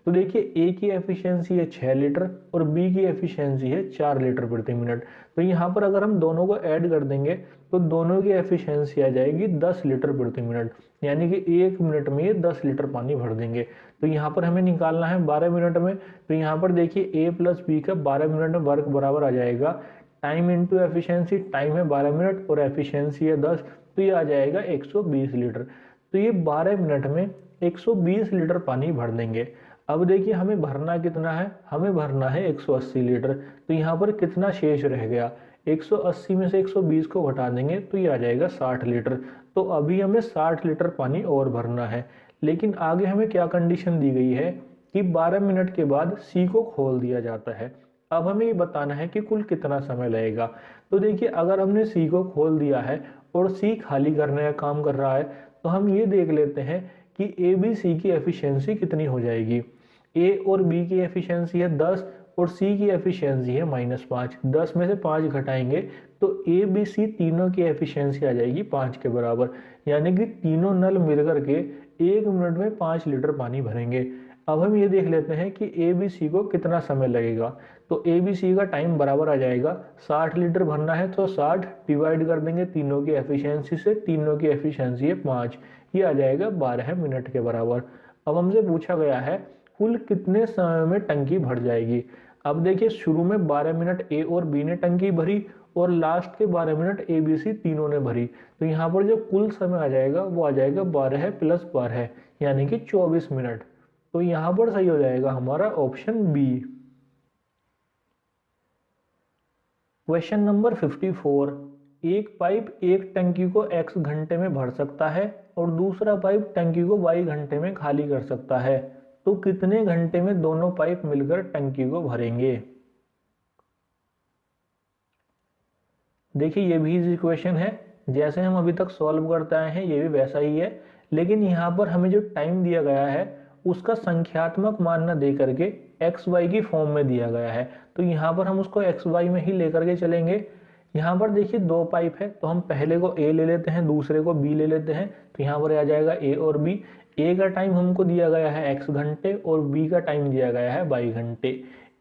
तो देखिए ए की एफिशिएंसी है 6 लीटर और बी की एफिशिएंसी है 4 लीटर प्रति मिनट। तो यहाँ पर अगर हम दोनों को ऐड कर देंगे तो दोनों की एफिशिएंसी आ जाएगी 10 लीटर प्रति मिनट, यानी कि 1 मिनट में ये 10 लीटर पानी भर देंगे। तो यहाँ पर हमें निकालना है 12 मिनट में। तो यहाँ पर देखिए ए प्लस बी का 12 मिनट में वर्क बराबर आ जाएगा टाइम इंटू एफिशिएंसी, टाइम है 12 मिनट और एफिशिएंसी है 10, तो ये आ जाएगा 120 लीटर। तो ये 12 मिनट में 120 लीटर पानी भर देंगे। अब देखिए हमें भरना कितना है, हमें भरना है 180 लीटर। तो यहाँ पर कितना शेष रह गया, 180 में से 120 को घटा देंगे तो ये आ जाएगा 60 लीटर। तो अभी हमें 60 लीटर पानी और भरना है, लेकिन आगे हमें क्या कंडीशन दी गई है कि 12 मिनट के बाद सी को खोल दिया जाता है। अब हमें ये बताना है कि कुल कितना समय लगेगा। तो देखिए अगर हमने सी को खोल दिया है और सी खाली करने का काम कर रहा है, तो हम ये देख लेते हैं कि ए बी सी की एफिशिएंसी कितनी हो जाएगी। ए और बी की एफिशिएंसी है 10 और सी की एफिशिएंसी है -5। 10 में से 5 घटाएंगे तो ए बी सी तीनों की एफिशिएंसी आ जाएगी 5 के बराबर, यानी कि तीनों नल मिलकर के 1 मिनट में 5 लीटर पानी भरेंगे। अब हम ये देख लेते हैं कि ए बी सी को कितना समय लगेगा। तो ए बी सी का टाइम बराबर आ जाएगा 60 लीटर भरना है तो 60 डिवाइड कर देंगे तीनों की एफिशिएंसी से, तीनों की एफिशिएंसी है 5, ये आ जाएगा 12 मिनट के बराबर। अब हमसे पूछा गया है कुल कितने समय में टंकी भर जाएगी। अब देखिए शुरू में 12 मिनट ए और बी ने टंकी भरी और लास्ट के 12 मिनट ए बी सी तीनों ने भरी। तो यहाँ पर जो कुल समय आ जाएगा वो आ जाएगा 12 + 12 यानी कि 24 मिनट। तो यहाँ पर सही हो जाएगा हमारा ऑप्शन बी। क्वेश्चन नंबर 54, एक पाइप एक टंकी को x घंटे में भर सकता है और दूसरा पाइप टंकी को y घंटे में खाली कर सकता है, तो कितने घंटे में दोनों पाइप मिलकर टंकी को भरेंगे। देखिए ये भी इजी क्वेश्चन है, जैसे हम अभी तक सॉल्व करते आए हैं ये भी वैसा ही है, लेकिन यहाँ पर हमें जो टाइम दिया गया है उसका संख्यात्मक मान न दे करके एक्स वाई की फॉर्म में दिया गया है। तो यहाँ पर हम उसको एक्स वाई में ही लेकर के चलेंगे। यहाँ पर देखिए दो पाइप है तो हम पहले को ए ले लेते हैं, दूसरे को बी ले लेते हैं। तो यहाँ पर आ जाएगा ए और बी। ए का टाइम हमको दिया गया है x घंटे और बी का टाइम दिया गया है y घंटे।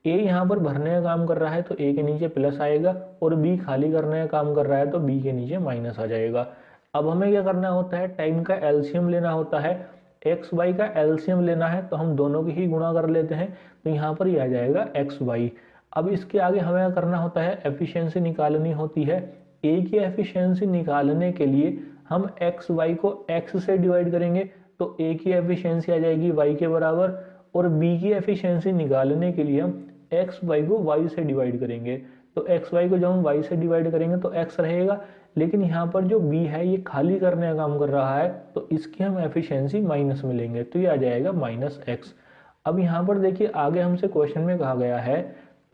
ए यहाँ पर भरने का काम कर रहा है तो ए के नीचे प्लस आएगा और बी खाली करने का काम कर रहा है तो बी के नीचे माइनस आ जाएगा। अब हमें क्या करना होता है, टाइम का एलसीएम लेना होता है। एक्स वाई का एलसीएम लेना है तो हम दोनों की ही गुणा कर लेते हैं, तो यहाँ पर ये आ जाएगा एक्स वाई। अब इसके आगे हमें क्या करना होता है, एफिशिएंसी निकालनी होती है। ए की एफिशिएंसी निकालने के लिए हम एक्स वाई को एक्स से डिवाइड करेंगे तो ए की एफिशिएंसी आ जाएगी वाई के बराबर, और बी की एफिशिएंसी निकालने के लिए हम एक्स वाई को वाई से डिवाइड करेंगे। तो एक्स वाई को जब हम वाई से डिवाइड करेंगे तो एक्स रहेगा, लेकिन यहाँ पर जो बी है ये खाली करने का काम कर रहा है तो इसकी हम एफिशिएंसी माइनस में लेंगे तो ये आ जाएगा -x। अब यहाँ पर देखिए आगे हमसे क्वेश्चन में कहा गया है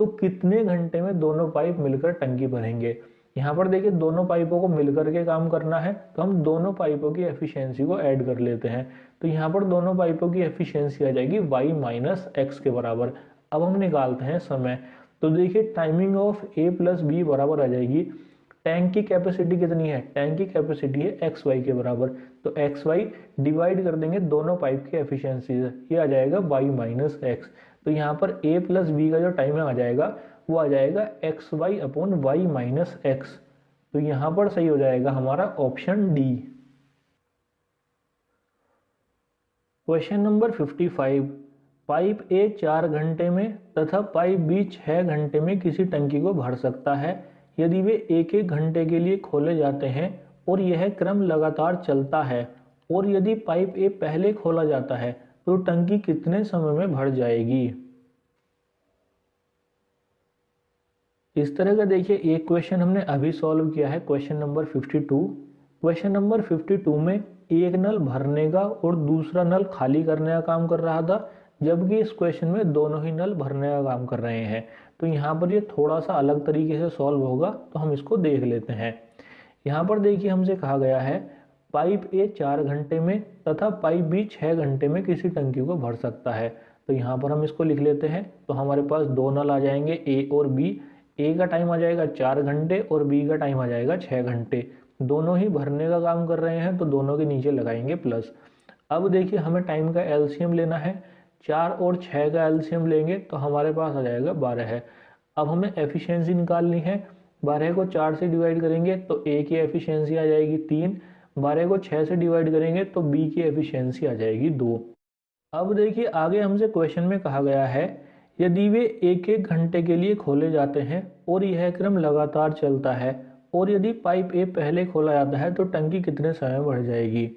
तो कितने घंटे में दोनों पाइप मिलकर टंकी भरेंगे। यहाँ पर देखिए दोनों पाइपों को मिलकर के काम करना है तो हम दोनों पाइपों की एफिशिएंसी को ऐड कर लेते हैं। तो यहाँ पर दोनों पाइपों की एफिशिएंसी आ जाएगी y - x के बराबर। अब हम निकालते हैं समय। तो देखिए टाइमिंग ऑफ a + b बराबर आ जाएगी, टैंक की कैपेसिटी कितनी है, टैंक की कैपेसिटी है एक्स वाई के बराबर, तो एक्स वाई डिवाइड कर देंगे दोनों पाइप की एफिशिएंसी से, ये आ जाएगा y - x। तो यहाँ पर a + b का जो टाइम आ जाएगा वो आ जाएगा XY/y - x। तो यहाँ पर सही हो जाएगा हमारा option D. Question number 55, pipe ए 4 घंटे में तथा पाइप बी 6 घंटे में किसी टंकी को भर सकता है यदि वे एक एक घंटे के लिए खोले जाते हैं और यह क्रम लगातार चलता है, और यदि पाइप ए पहले खोला जाता है तो टंकी कितने समय में भर जाएगी। इस तरह का देखिए एक क्वेश्चन हमने अभी सॉल्व किया है, क्वेश्चन नंबर 52। क्वेश्चन नंबर 52 में एक नल भरने का और दूसरा नल खाली करने का काम कर रहा था, जबकि इस क्वेश्चन में दोनों ही नल भरने का काम कर रहे हैं। तो यहाँ पर ये थोड़ा सा अलग तरीके से सॉल्व होगा, तो हम इसको देख लेते हैं। यहाँ पर देखिए हमसे कहा गया है पाइप ए 4 घंटे में तथा पाइप बी 6 घंटे में किसी टंकी को भर सकता है। तो यहाँ पर हम इसको लिख लेते हैं। तो हमारे पास दो नल आ जाएंगे ए और बी। ए का टाइम आ जाएगा 4 घंटे और बी का टाइम आ जाएगा 6 घंटे। दोनों ही भरने का काम कर रहे हैं तो दोनों के नीचे लगाएंगे प्लस। अब देखिए हमें टाइम का एलसीएम लेना है। 4 और 6 का एलसीएम लेंगे तो हमारे पास आ जाएगा 12 है। अब हमें एफिशिएंसी निकालनी है। 12 को 4 से डिवाइड करेंगे तो ए की एफिशिएंसी आ जाएगी 3। 12 को 6 से डिवाइड करेंगे तो बी की एफिशिएंसी आ जाएगी 2। अब देखिए आगे हमसे क्वेश्चन में कहा गया है यदि वे एक एक घंटे के लिए खोले जाते हैं और यह क्रम लगातार चलता है और यदि पाइप ए पहले खोला जाता है तो टंकी कितने समय में भर जाएगी।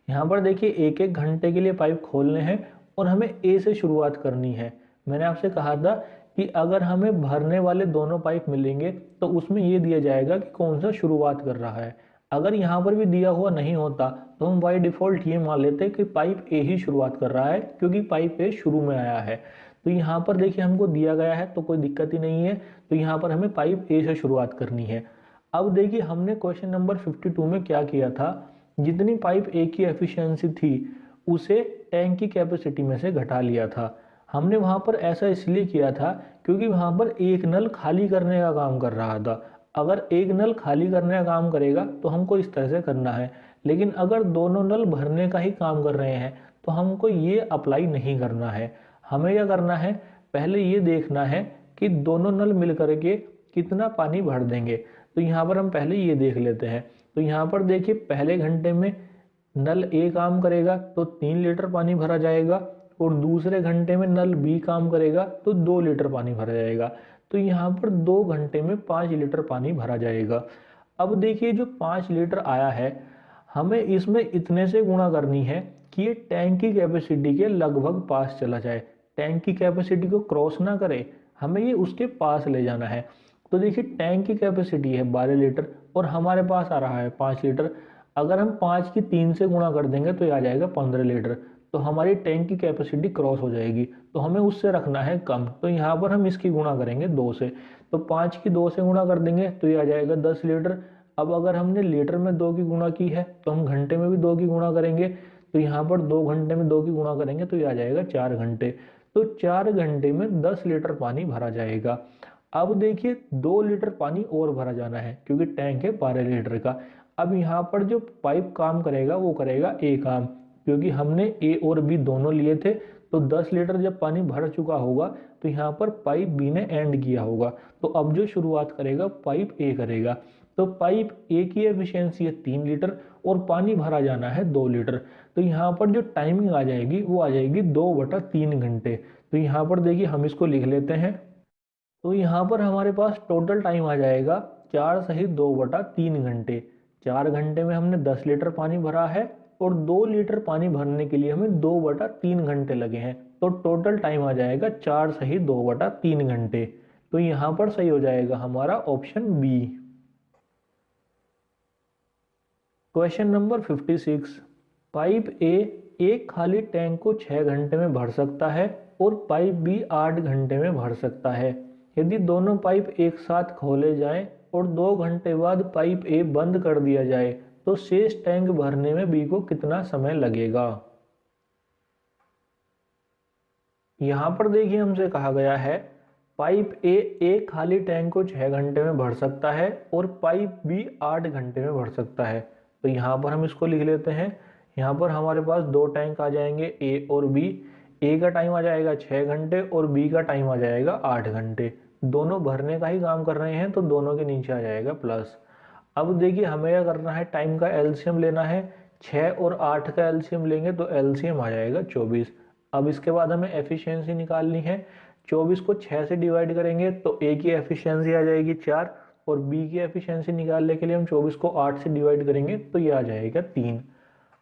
यहाँ पर देखिए एक एक घंटे के लिए पाइप खोलने हैं और हमें ए से शुरुआत करनी है। मैंने आपसे कहा था कि अगर हमें भरने वाले दोनों पाइप मिलेंगे तो उसमें ये दिया जाएगा कि कौन सा शुरुआत कर रहा है। अगर यहाँ पर भी दिया हुआ नहीं होता तो हम बाई डिफ़ॉल्ट ये मान लेते कि पाइप ए ही शुरुआत कर रहा है क्योंकि पाइप ए शुरू में आया है। तो यहाँ पर देखिए हमको दिया गया है तो कोई दिक्कत ही नहीं है, तो यहाँ पर हमें पाइप ए से शुरुआत करनी है। अब देखिए हमने क्वेश्चन नंबर 52 में क्या किया था, जितनी पाइप ए की एफिशिएंसी थी उसे टैंक की कैपेसिटी में से घटा लिया था। हमने वहाँ पर ऐसा इसलिए किया था क्योंकि वहाँ पर एक नल खाली करने का काम कर रहा था। अगर एक नल खाली करने का काम करेगा तो हमको इस तरह से करना है, लेकिन अगर दोनों नल भरने का ही काम कर रहे हैं तो हमको ये अप्लाई नहीं करना है। हमें क्या करना है, पहले ये देखना है कि दोनों नल मिल करके कितना पानी भर देंगे। तो यहाँ पर हम पहले ये देख लेते हैं। तो यहाँ पर देखिए पहले घंटे में नल ए काम करेगा तो 3 लीटर पानी भरा जाएगा और दूसरे घंटे में नल बी काम करेगा तो 2 लीटर पानी भरा जाएगा। तो यहाँ पर 2 घंटे में 5 लीटर पानी भरा जाएगा। अब देखिए जो 5 लीटर आया है हमें इसमें इतने से गुणा करनी है कि ये टैंक की कैपेसिटी के लगभग पास चला जाए, टैंक की कैपेसिटी को क्रॉस ना करे, हमें ये उसके पास ले जाना है। तो देखिए टैंक की कैपेसिटी है 12 लीटर और हमारे पास आ रहा है 5 लीटर। अगर हम 5 की 3 से गुणा कर देंगे तो ये आ जाएगा 15 लीटर। तो हमारी टैंक की कैपेसिटी क्रॉस हो जाएगी, तो हमें उससे रखना है कम। तो यहाँ पर हम इसकी गुणा करेंगे 2 से। तो 5 की 2 से गुणा कर देंगे तो ये आ जाएगा 10 लीटर। अब अगर हमने लीटर में 2 की गुणा की है तो हम घंटे में भी 2 की गुणा करेंगे। तो यहाँ पर 2 घंटे में 2 की गुणा करेंगे तो ये आ जाएगा 4 घंटे। तो 4 घंटे में 10 लीटर पानी भरा जाएगा। अब देखिए 2 लीटर पानी और भरा जाना है क्योंकि टैंक है 12 लीटर का। अब यहाँ पर जो पाइप काम करेगा वो करेगा ए काम, क्योंकि हमने ए और बी दोनों लिए थे। तो 10 लीटर जब पानी भर चुका होगा तो यहाँ पर पाइप बी ने एंड किया होगा, तो अब जो शुरुआत करेगा पाइप ए करेगा। तो पाइप ए की एफिशिएंसी है 3 लीटर और पानी भरा जाना है 2 लीटर। तो यहाँ पर जो टाइमिंग आ जाएगी वो आ जाएगी 2/3 घंटे। तो यहाँ पर देखिए हम इसको लिख लेते हैं। तो यहाँ पर हमारे पास टोटल टाइम आ जाएगा 4 सही 2/3 घंटे। 4 घंटे में हमने 10 लीटर पानी भरा है और 2 लीटर पानी भरने के लिए हमें 2/3 घंटे लगे हैं। तो टोटल टाइम आ जाएगा 4 सही 2/3 घंटे। तो यहाँ पर सही हो जाएगा हमारा option B. Question number 56, pipe A एक खाली टैंक को 6 घंटे में भर सकता है और पाइप बी 8 घंटे में भर सकता है। यदि दोनों पाइप एक साथ खोले जाएं और 2 घंटे बाद पाइप ए बंद कर दिया जाए तो शेष टैंक भरने में बी को कितना समय लगेगा। यहाँ पर देखिए हमसे कहा गया है पाइप ए एक खाली टैंक को 6 घंटे में भर सकता है और पाइप बी 8 घंटे में भर सकता है। तो यहाँ पर हम इसको लिख लेते हैं। यहाँ पर हमारे पास 2 टैंक आ जाएंगे ए और बी। ए का टाइम आ जाएगा 6 घंटे और बी का टाइम आ जाएगा 8 घंटे। दोनों भरने का ही काम कर रहे हैं तो दोनों के नीचे आ जाएगा प्लस। अब देखिए हमें क्या करना है, टाइम का एलसीएम लेना है। 6 और 8 का एलसीएम लेंगे तो एलसीएम आ जाएगा 24। अब इसके बाद हमें एफिशिएंसी निकालनी है। 24 को 6 से डिवाइड करेंगे तो ए की एफिशिएंसी आ जाएगी 4 और बी की एफिशिएंसी निकालने के लिए हम 24 को 8 से डिवाइड करेंगे तो ये आ जाएगा 3।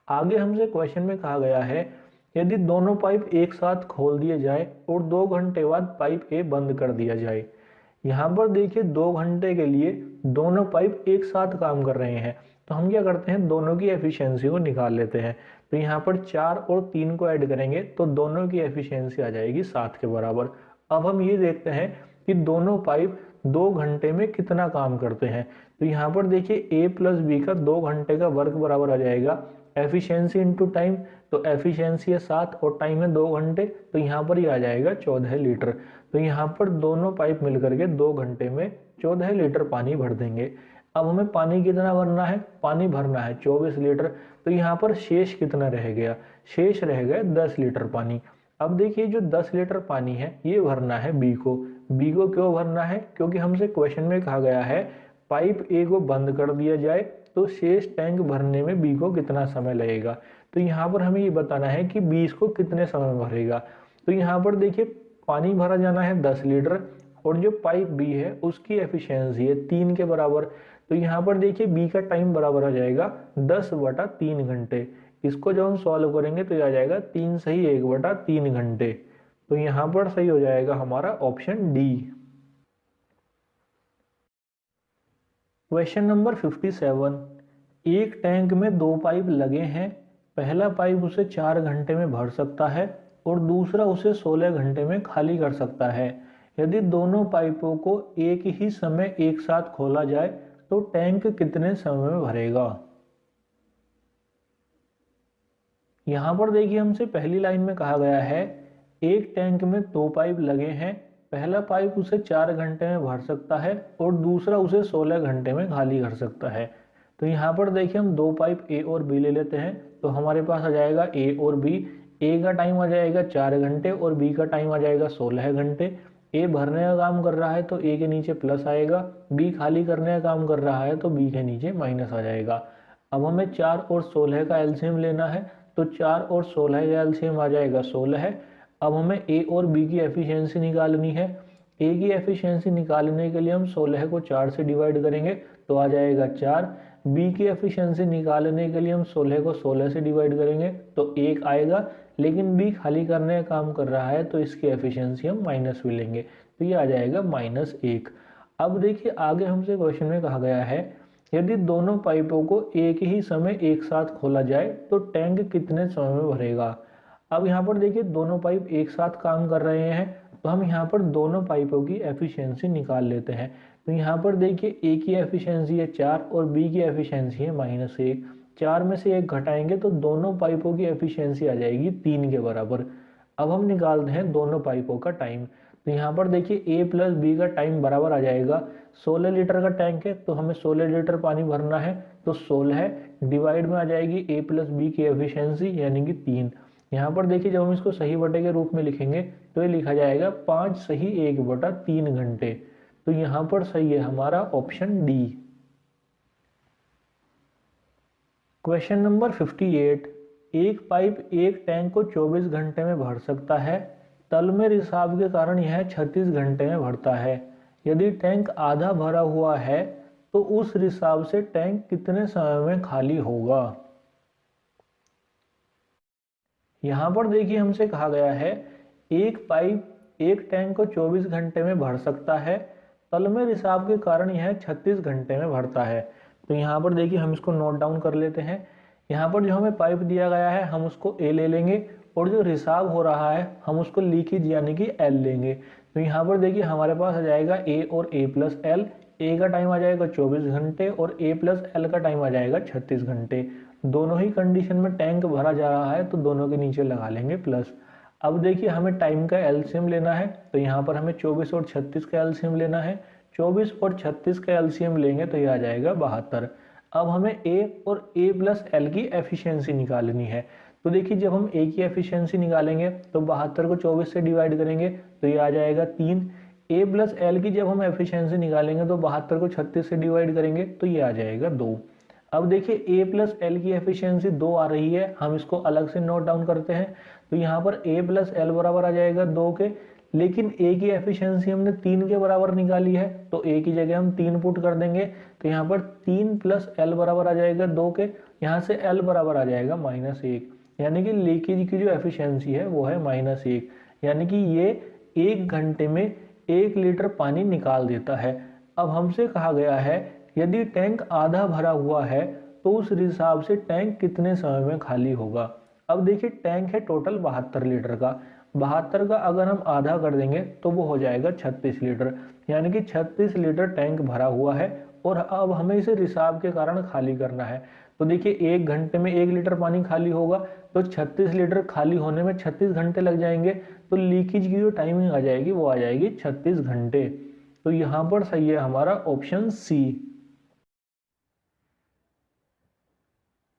आगे हमसे क्वेश्चन में कहा गया है यदि दोनों पाइप एक साथ खोल दिए जाए और 2 घंटे बाद पाइप ए बंद कर दिया जाए। यहाँ पर देखिए 2 घंटे के लिए दोनों पाइप एक साथ काम कर रहे हैं, तो हम क्या करते हैं दोनों की एफिशिएंसी को निकाल लेते हैं। तो यहाँ पर 4 और 3 को ऐड करेंगे तो दोनों की एफिशिएंसी आ जाएगी 7 के बराबर। अब हम ये देखते हैं कि दोनों पाइप 2 घंटे में कितना काम करते हैं। तो यहाँ पर देखिए ए प्लस बी का 2 घंटे का वर्क बराबर आ जाएगा एफिशिएंसी इंटू टाइम। तो एफिशिएंसी है 7 और टाइम है 2 घंटे, तो यहाँ पर ये आ जाएगा 14 लीटर। तो यहाँ पर दोनों पाइप मिल करके 2 घंटे में 14 लीटर पानी भर देंगे। अब हमें पानी कितना भरना है, पानी भरना है 24 लीटर। तो यहाँ पर शेष कितना रह गया, शेष रह गया 10 लीटर पानी। अब देखिए जो 10 लीटर पानी है ये भरना है बी को। बी को क्यों भरना है? क्योंकि हमसे क्वेश्चन में कहा गया है पाइप ए को बंद कर दिया जाए तो शेष टैंक भरने में बी को कितना समय लगेगा। तो यहाँ पर हमें ये बताना है कि बी इसको कितने समय में भरेगा। तो यहाँ पर देखिए पानी भरा जाना है 10 लीटर और जो पाइप बी है उसकी एफिशिएंसी है 3 के बराबर। तो यहाँ पर देखिए बी का टाइम बराबर आ जाएगा 10/3 घंटे। इसको जब हम सॉल्व करेंगे तो ये आ जाएगा 3 सही 1/3 घंटे। तो यहाँ पर सही हो जाएगा हमारा ऑप्शन डी। Question number 57। एक टैंक में 2 पाइप लगे हैं। पहला पाइप उसे 4 घंटे में भर सकता है और दूसरा उसे 16 घंटे में खाली कर सकता है। यदि दोनों पाइपों को एक ही समय एक साथ खोला जाए तो टैंक कितने समय में भरेगा। यहाँ पर देखिए हमसे पहली लाइन में कहा गया है एक टैंक में 2 पाइप लगे हैं। पहला पाइप उसे 4 घंटे में भर सकता है और दूसरा उसे 16 घंटे में खाली कर सकता है। तो यहाँ पर देखिए हम 2 पाइप ए और बी ले लेते हैं तो हमारे पास आ जाएगा ए और बी। ए का टाइम आ जाएगा 4 घंटे और बी का टाइम आ जाएगा 16 घंटे। ए भरने का काम कर रहा है तो ए के नीचे प्लस आएगा, बी खाली करने का काम कर रहा है तो बी के नीचे माइनस आ जाएगा। अब हमें 4 और 16 का एलसीएम लेना है तो 4 और 16 का एलसीएम आ जाएगा 16 है। अब हमें ए और बी की एफिशिएंसी निकालनी है। ए की एफिशिएंसी निकालने के लिए हम 16 को 4 से डिवाइड करेंगे तो आ जाएगा 4। बी की एफिशिएंसी निकालने के लिए हम 16 को 16 से डिवाइड करेंगे तो 1 आएगा, लेकिन बी खाली करने का काम कर रहा है तो इसकी एफिशिएंसी हम माइनस भी लेंगे तो ये आ जाएगा -1। अब देखिए आगे हमसे क्वेश्चन में कहा गया है यदि दोनों पाइपों को एक ही समय एक साथ खोला जाए तो टैंक कितने समय में भरेगा। अब यहाँ पर देखिए दोनों पाइप एक साथ काम कर रहे हैं तो हम यहाँ पर दोनों पाइपों की एफिशिएंसी निकाल लेते हैं। तो यहाँ पर देखिए ए की एफिशिएंसी है 4 और बी की एफिशिएंसी है -1। 4 में से 1 घटाएंगे तो दोनों पाइपों की एफिशिएंसी आ जाएगी 3 के बराबर। अब हम निकालते हैं दोनों पाइपों का टाइम। तो यहाँ पर देखिए ए प्लस बी का टाइम बराबर आ जाएगा। 16 लीटर का टैंक है तो हमें 16 लीटर पानी भरना है तो 16 डिवाइड में आ जाएगी ए प्लस बी की एफिशिएंसी यानी कि 3। यहाँ पर देखिए जब हम इसको सही बटे के रूप में लिखेंगे तो ये लिखा जाएगा 5 सही 1/3 घंटे। तो यहाँ पर सही है हमारा ऑप्शन डी। Question number 58। एक पाइप एक टैंक को 24 घंटे में भर सकता है। तल में रिसाव के कारण यह 36 घंटे में भरता है। यदि टैंक आधा भरा हुआ है तो उस रिसाव से टैंक कितने समय में खाली होगा। यहाँ पर देखिए हमसे कहा गया है एक पाइप एक टैंक को 24 घंटे में भर सकता है। तल में रिसाव के कारण यह 36 घंटे में भरता है। तो यहाँ पर देखिए हम इसको नोट डाउन कर लेते हैं। यहाँ पर जो हमें पाइप दिया गया है हम उसको ए ले लेंगे और जो रिसाव हो रहा है हम उसको लीकेज यानी कि एल लेंगे। तो यहाँ पर देखिए हमारे पास आ जाएगा ए और ए प्लस एल। ए का टाइम आ जाएगा 24 घंटे और ए प्लस एल का टाइम आ जाएगा 36 घंटे। दोनों ही कंडीशन में टैंक भरा जा रहा है तो दोनों के नीचे लगा लेंगे प्लस। अब देखिए हमें टाइम का एलसीएम लेना है तो यहाँ पर हमें 24 और 36 का एलसीएम लेना है। 24 और 36 का एलसीएम लेंगे तो ये आ जाएगा 72। अब हमें ए और ए प्लस एल की एफिशिएंसी निकालनी है। तो देखिए जब हम ए की एफिशिएंसी निकालेंगे तो 72 को 24 से डिवाइड करेंगे तो ये आ जाएगा 3। ए प्लस एल की जब हम एफिशिएंसी निकालेंगे तो 72 को 36 से डिवाइड करेंगे तो ये आ जाएगा 2। अब देखिए ए प्लस एल की एफिशिएंसी 2 आ रही है, हम इसको अलग से नोट डाउन करते हैं। तो यहाँ पर ए प्लस एल बराबर आ जाएगा 2 के, लेकिन ए की एफिशिएंसी हमने 3 के बराबर निकाली है तो ए की जगह हम 3 पुट कर देंगे। तो यहाँ पर 3 प्लस एल बराबर आ जाएगा 2 के, यहाँ से एल बराबर आ जाएगा -1, यानी कि लीकेज की जो एफिशिएंसी है वो है -1, यानी कि ये 1 घंटे में 1 लीटर पानी निकाल देता है। अब हमसे कहा गया है यदि टैंक आधा भरा हुआ है तो उस हिसाब से टैंक कितने समय में खाली होगा। अब देखिए टैंक है टोटल 72 लीटर का, 72 का अगर हम आधा कर देंगे तो वो हो जाएगा 36 लीटर, यानी कि 36 लीटर टैंक भरा हुआ है और अब हमें इसे रिसाव के कारण खाली करना है। तो देखिए 1 घंटे में 1 लीटर पानी खाली होगा तो 36 लीटर खाली होने में 36 घंटे लग जाएंगे, तो लीकेज की जो टाइमिंग आ जाएगी वो आ जाएगी 36 घंटे। तो यहाँ पर सही है हमारा ऑप्शन सी।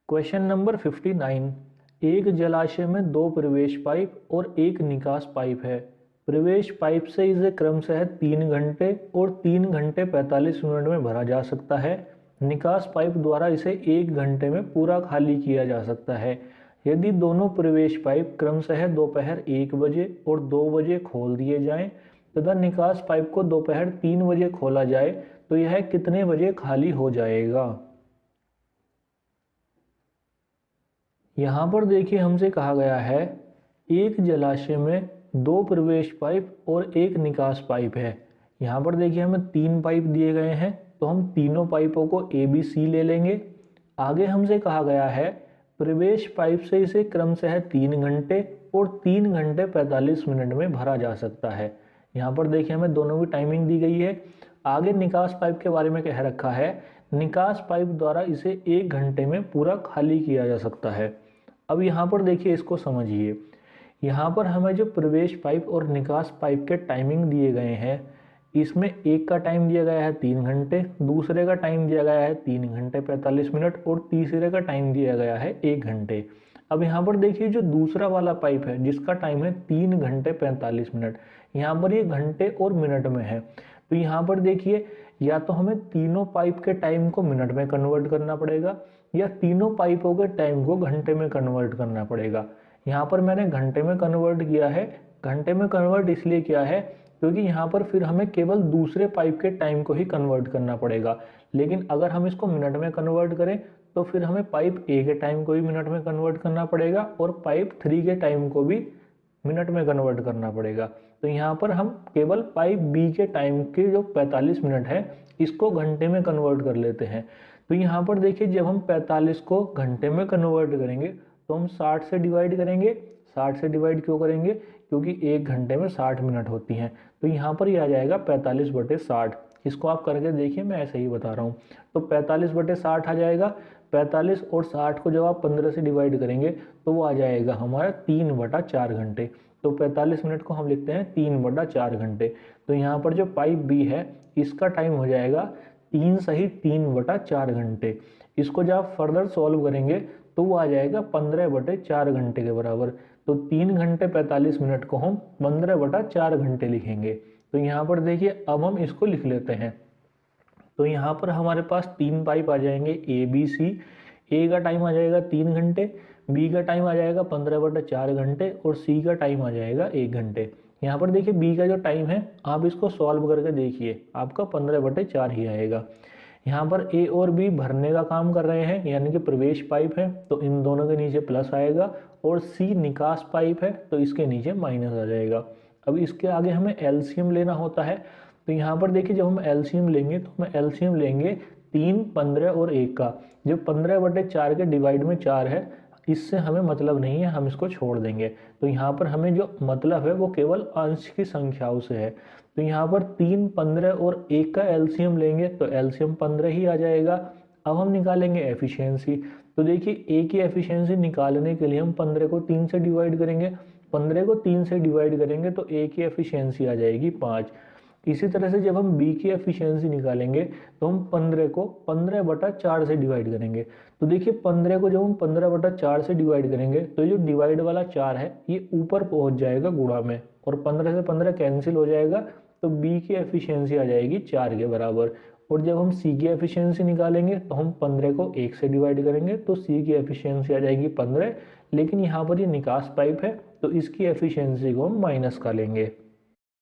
Question number 59। एक जलाशय में 2 प्रवेश पाइप और एक निकास पाइप है। प्रवेश पाइप से इसे क्रमशः 3 घंटे और 3 घंटे 45 मिनट में भरा जा सकता है। निकास पाइप द्वारा इसे 1 घंटे में पूरा खाली किया जा सकता है। यदि दोनों प्रवेश पाइप क्रमशः दोपहर 1 बजे और 2 बजे खोल दिए जाएं तथा निकास पाइप को दोपहर 3 बजे खोला जाए तो यह कितने बजे खाली हो जाएगा। यहाँ पर देखिए हमसे कहा गया है एक जलाशय में 2 प्रवेश पाइप और एक निकास पाइप है। यहाँ पर देखिए हमें 3 पाइप दिए गए हैं तो हम तीनों पाइपों को ABC ले लेंगे। आगे हमसे कहा गया है प्रवेश पाइप से इसे क्रमशः 3 घंटे और 3 घंटे 45 मिनट में भरा जा सकता है। यहाँ पर देखिए हमें दोनों की टाइमिंग दी गई है। आगे निकास पाइप के बारे में कह रखा है निकास पाइप द्वारा इसे 1 घंटे में पूरा खाली किया जा सकता है। अब यहाँ पर देखिए इसको समझिए। यहाँ पर हमें जो प्रवेश पाइप और निकास पाइप के टाइमिंग दिए गए हैं, इसमें एक का टाइम दिया गया है 3 घंटे, दूसरे का टाइम दिया गया है 3 घंटे 45 मिनट और तीसरे का टाइम दिया गया है 1 घंटे। अब यहाँ पर देखिए जो दूसरा वाला पाइप है जिसका टाइम है 3 घंटे 45 मिनट, यहाँ पर ये घंटे और मिनट में है। तो यहाँ पर देखिए या तो हमें तीनों पाइप के टाइम को मिनट में कन्वर्ट करना पड़ेगा या तीनों पाइपों के टाइम को घंटे में कन्वर्ट करना पड़ेगा। यहाँ पर मैंने घंटे में कन्वर्ट किया है। घंटे में कन्वर्ट इसलिए किया है क्योंकि यहाँ पर फिर हमें केवल दूसरे पाइप के टाइम को ही कन्वर्ट करना पड़ेगा। लेकिन अगर हम इसको मिनट में कन्वर्ट करें तो फिर हमें पाइप ए के टाइम को भी मिनट में कन्वर्ट करना पड़ेगा और पाइप 3 के टाइम को भी मिनट में कन्वर्ट करना पड़ेगा। तो यहाँ पर हम केवल पाइप बी के टाइम के जो 45 मिनट है इसको घंटे में कन्वर्ट कर लेते हैं। तो यहाँ पर देखिए जब हम 45 को घंटे में कन्वर्ट करेंगे तो हम 60 से डिवाइड करेंगे। 60 से डिवाइड क्यों करेंगे? क्योंकि 1 घंटे में 60 मिनट होती हैं। तो यहाँ पर ये आ जाएगा 45/60। इसको आप करके देखिए, मैं ऐसे ही बता रहा हूँ। तो 45/60 आ जाएगा। 45 और 60 को जब आप 15 से डिवाइड करेंगे तो वो आ जाएगा हमारा 3/4 घंटे। तो 45 मिनट को हम लिखते हैं 3/4 घंटे। तो यहाँ पर जो पाइप बी है इसका टाइम हो जाएगा 3 सही 3/4 घंटे। इसको जब आप फर्दर सॉल्व करेंगे तो वो आ जाएगा 15/4 घंटे के बराबर। तो 3 घंटे 45 मिनट को हम 15/4 घंटे लिखेंगे। तो यहाँ पर देखिए अब हम इसको लिख लेते हैं। तो यहाँ पर हमारे पास 3 पाइप आ जाएंगे ABC। ए का टाइम आ जाएगा 3 घंटे, बी का टाइम आ जाएगा 15/4 घंटे और सी का टाइम आ जाएगा 1 घंटे। यहाँ पर देखिए बी का जो टाइम है आप इसको सॉल्व करके देखिए, आपका 15/4 ही आएगा। यहाँ पर ए और बी भरने का काम कर रहे हैं यानी कि प्रवेश पाइप है तो इन दोनों के नीचे प्लस आएगा, और सी निकास पाइप है तो इसके नीचे माइनस आ जाएगा। अब इसके आगे हमें एलसीएम लेना होता है। तो यहाँ पर देखिए जब हम एलसीएम लेंगे तो हम एलसीएम लेंगे 3, 15 और 1 का। जो 15/4 के डिवाइड में 4 है इससे हमें मतलब नहीं है, हम इसको छोड़ देंगे। तो यहाँ पर हमें जो मतलब है वो केवल अंश की संख्याओं से है। तो यहाँ पर 3, 15 और 1 का एलसीएम लेंगे तो एलसीएम 15 ही आ जाएगा। अब हम निकालेंगे एफिशिएंसी। तो देखिए ए की एफिशिएंसी निकालने के लिए हम 15 को 3 से डिवाइड करेंगे। 15 को 3 से डिवाइड करेंगे तो ए की एफिशिएंसी आ जाएगी 5। इसी तरह से जब हम बी की एफिशिएंसी निकालेंगे तो हम 15 को 15/4 से डिवाइड करेंगे। तो देखिए 15 को जब हम 15/4 से डिवाइड करेंगे तो ये जो डिवाइड वाला 4 है ये ऊपर पहुंच जाएगा गुणा में, और 15 से 15 कैंसिल हो जाएगा। तो बी की एफिशिएंसी आ जाएगी 4 के बराबर। और जब हम सी की एफिशिएंसी निकालेंगे तो हम 15 को 1 से डिवाइड करेंगे तो सी की एफिशिएंसी आ जाएगी 15। लेकिन यहाँ पर ये निकास पाइप है तो इसकी एफिशिएंसी को हम माइनस कर लेंगे।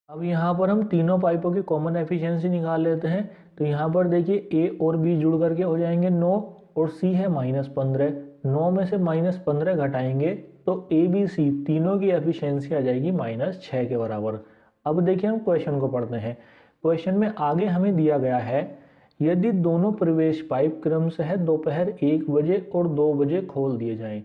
अब यहाँ पर हम तीनों पाइपों की कॉमन एफिशिएंसी निकाल लेते हैं। तो यहाँ पर देखिए ए और बी जुड़ करके हो जाएंगे 9 और सी है -15। 9 में से -15 घटाएंगे तो ए बी सी तीनों की एफिशिएंसी आ जाएगी -6 के बराबर। अब देखिए हम क्वेश्चन को पढ़ते हैं। क्वेश्चन में आगे हमें दिया गया है यदि दोनों प्रवेश पाइप क्रमशः दोपहर 1 बजे और 2 बजे खोल दिए जाएं।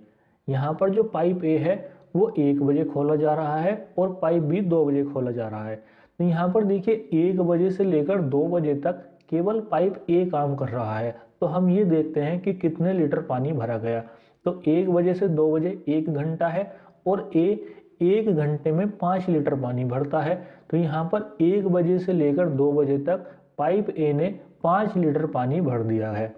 यहाँ पर जो पाइप ए है वो 1 बजे खोला जा रहा है और पाइप बी 2 बजे खोला जा रहा है। तो यहाँ पर देखिए 1 बजे से लेकर 2 बजे तक केवल पाइप ए काम कर रहा है। तो हम ये देखते हैं कि कितने लीटर पानी भरा गया। तो 1 बजे से 2 बजे 1 घंटा है और ए 1 घंटे में 5 लीटर पानी भरता है। तो यहाँ पर 1 बजे से लेकर 2 बजे तक पाइप ए ने 5 लीटर पानी भर दिया है।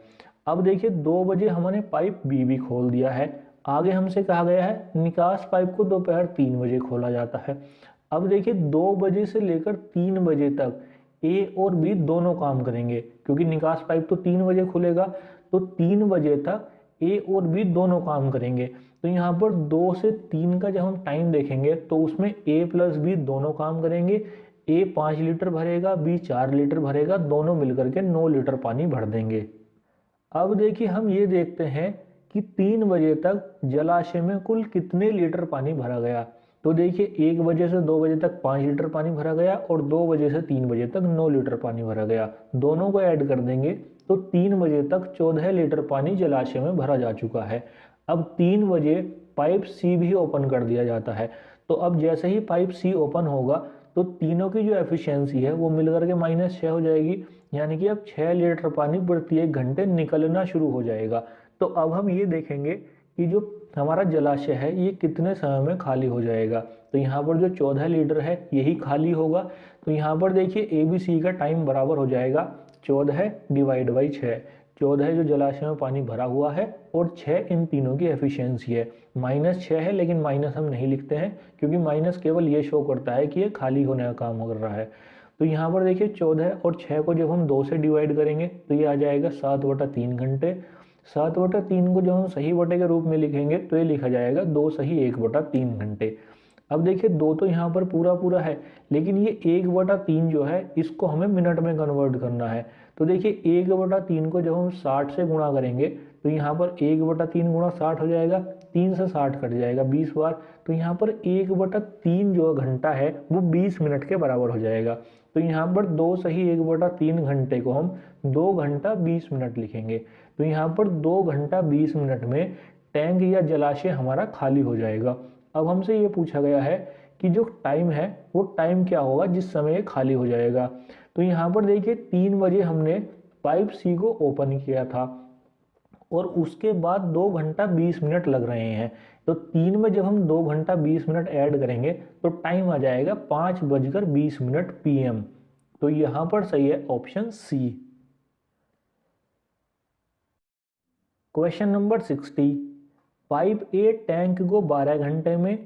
अब देखिए 2 बजे हमने पाइप बी भी खोल दिया है। आगे हमसे कहा गया है निकास पाइप को दोपहर 3 बजे खोला जाता है। अब देखिए 2 बजे से लेकर 3 बजे तक ए और बी दोनों काम करेंगे, क्योंकि निकास पाइप तो 3 बजे खुलेगा, तो 3 बजे तक ए और बी दोनों काम करेंगे। तो यहाँ पर 2 से 3 का जब हम टाइम देखेंगे तो उसमें ए प्लस बी दोनों काम करेंगे। ए 5 लीटर भरेगा, बी 4 लीटर भरेगा, दोनों मिलकर के 9 लीटर पानी भर देंगे। अब देखिए हम ये देखते हैं कि 3 बजे तक जलाशय में कुल कितने लीटर पानी भरा गया। तो देखिए 1 बजे से 2 बजे तक 5 लीटर पानी भरा गया और 2 बजे से 3 बजे तक 9 लीटर पानी भरा गया। दोनों को ऐड कर देंगे तो 3 बजे तक 14 लीटर पानी जलाशय में भरा जा चुका है। अब 3 बजे पाइप सी भी ओपन कर दिया जाता है। तो अब जैसे ही पाइप सी ओपन होगा तो तीनों की जो एफिशिएंसी है वो मिलकर के -6 हो जाएगी, यानी कि अब 6 लीटर पानी प्रति 1 घंटे निकलना शुरू हो जाएगा। तो अब हम ये देखेंगे कि जो हमारा जलाशय है ये कितने समय में खाली हो जाएगा। तो यहाँ पर जो 14 लीटर है यही खाली होगा। तो यहाँ पर देखिए ए बी सी का टाइम बराबर हो जाएगा 14 डिवाइड बाई 6। 14 जो जलाशय में पानी भरा हुआ है और 6 इन तीनों की एफिशिएंसी है। -6 है, लेकिन माइनस हम नहीं लिखते हैं क्योंकि माइनस केवल ये शो करता है कि ये खाली होने का काम कर रहा है। तो यहाँ पर देखिए 14 और 6 को जब हम 2 से डिवाइड करेंगे तो ये आ जाएगा 7/3 घंटे। 7/3 को जब हम सही बटे के रूप में लिखेंगे तो ये लिखा जाएगा 2 सही 1/3 घंटे। अब देखिए 2 तो यहाँ पर पूरा पूरा है, लेकिन ये 1/3 जो है इसको हमें मिनट में कन्वर्ट करना है। तो देखिए 1/3 को जब हम 60 से गुणा करेंगे तो यहाँ पर 1/3 गुणा 60 हो जाएगा, 3 से 60 कट जाएगा 20 बार। तो यहाँ पर 1/3 जो घंटा है वो 20 मिनट के बराबर हो जाएगा। तो यहाँ पर 2 सही 1/3 घंटे को हम 2 घंटा 20 मिनट लिखेंगे। तो यहाँ पर 2 घंटा 20 मिनट में टैंक या जलाशय हमारा खाली हो जाएगा। अब हमसे ये पूछा गया है कि जो टाइम है वो टाइम क्या होगा जिस समय ये खाली हो जाएगा। तो यहाँ पर देखिए 3 बजे हमने पाइप सी को ओपन किया था और उसके बाद 2 घंटा 20 मिनट लग रहे हैं। तो 3 में जब हम 2 घंटा 20 मिनट ऐड करेंगे तो टाइम आ जाएगा 5:20 PM। तो यहाँ पर सही है option C. Question number 60। Pipe A tank को 12 घंटे में,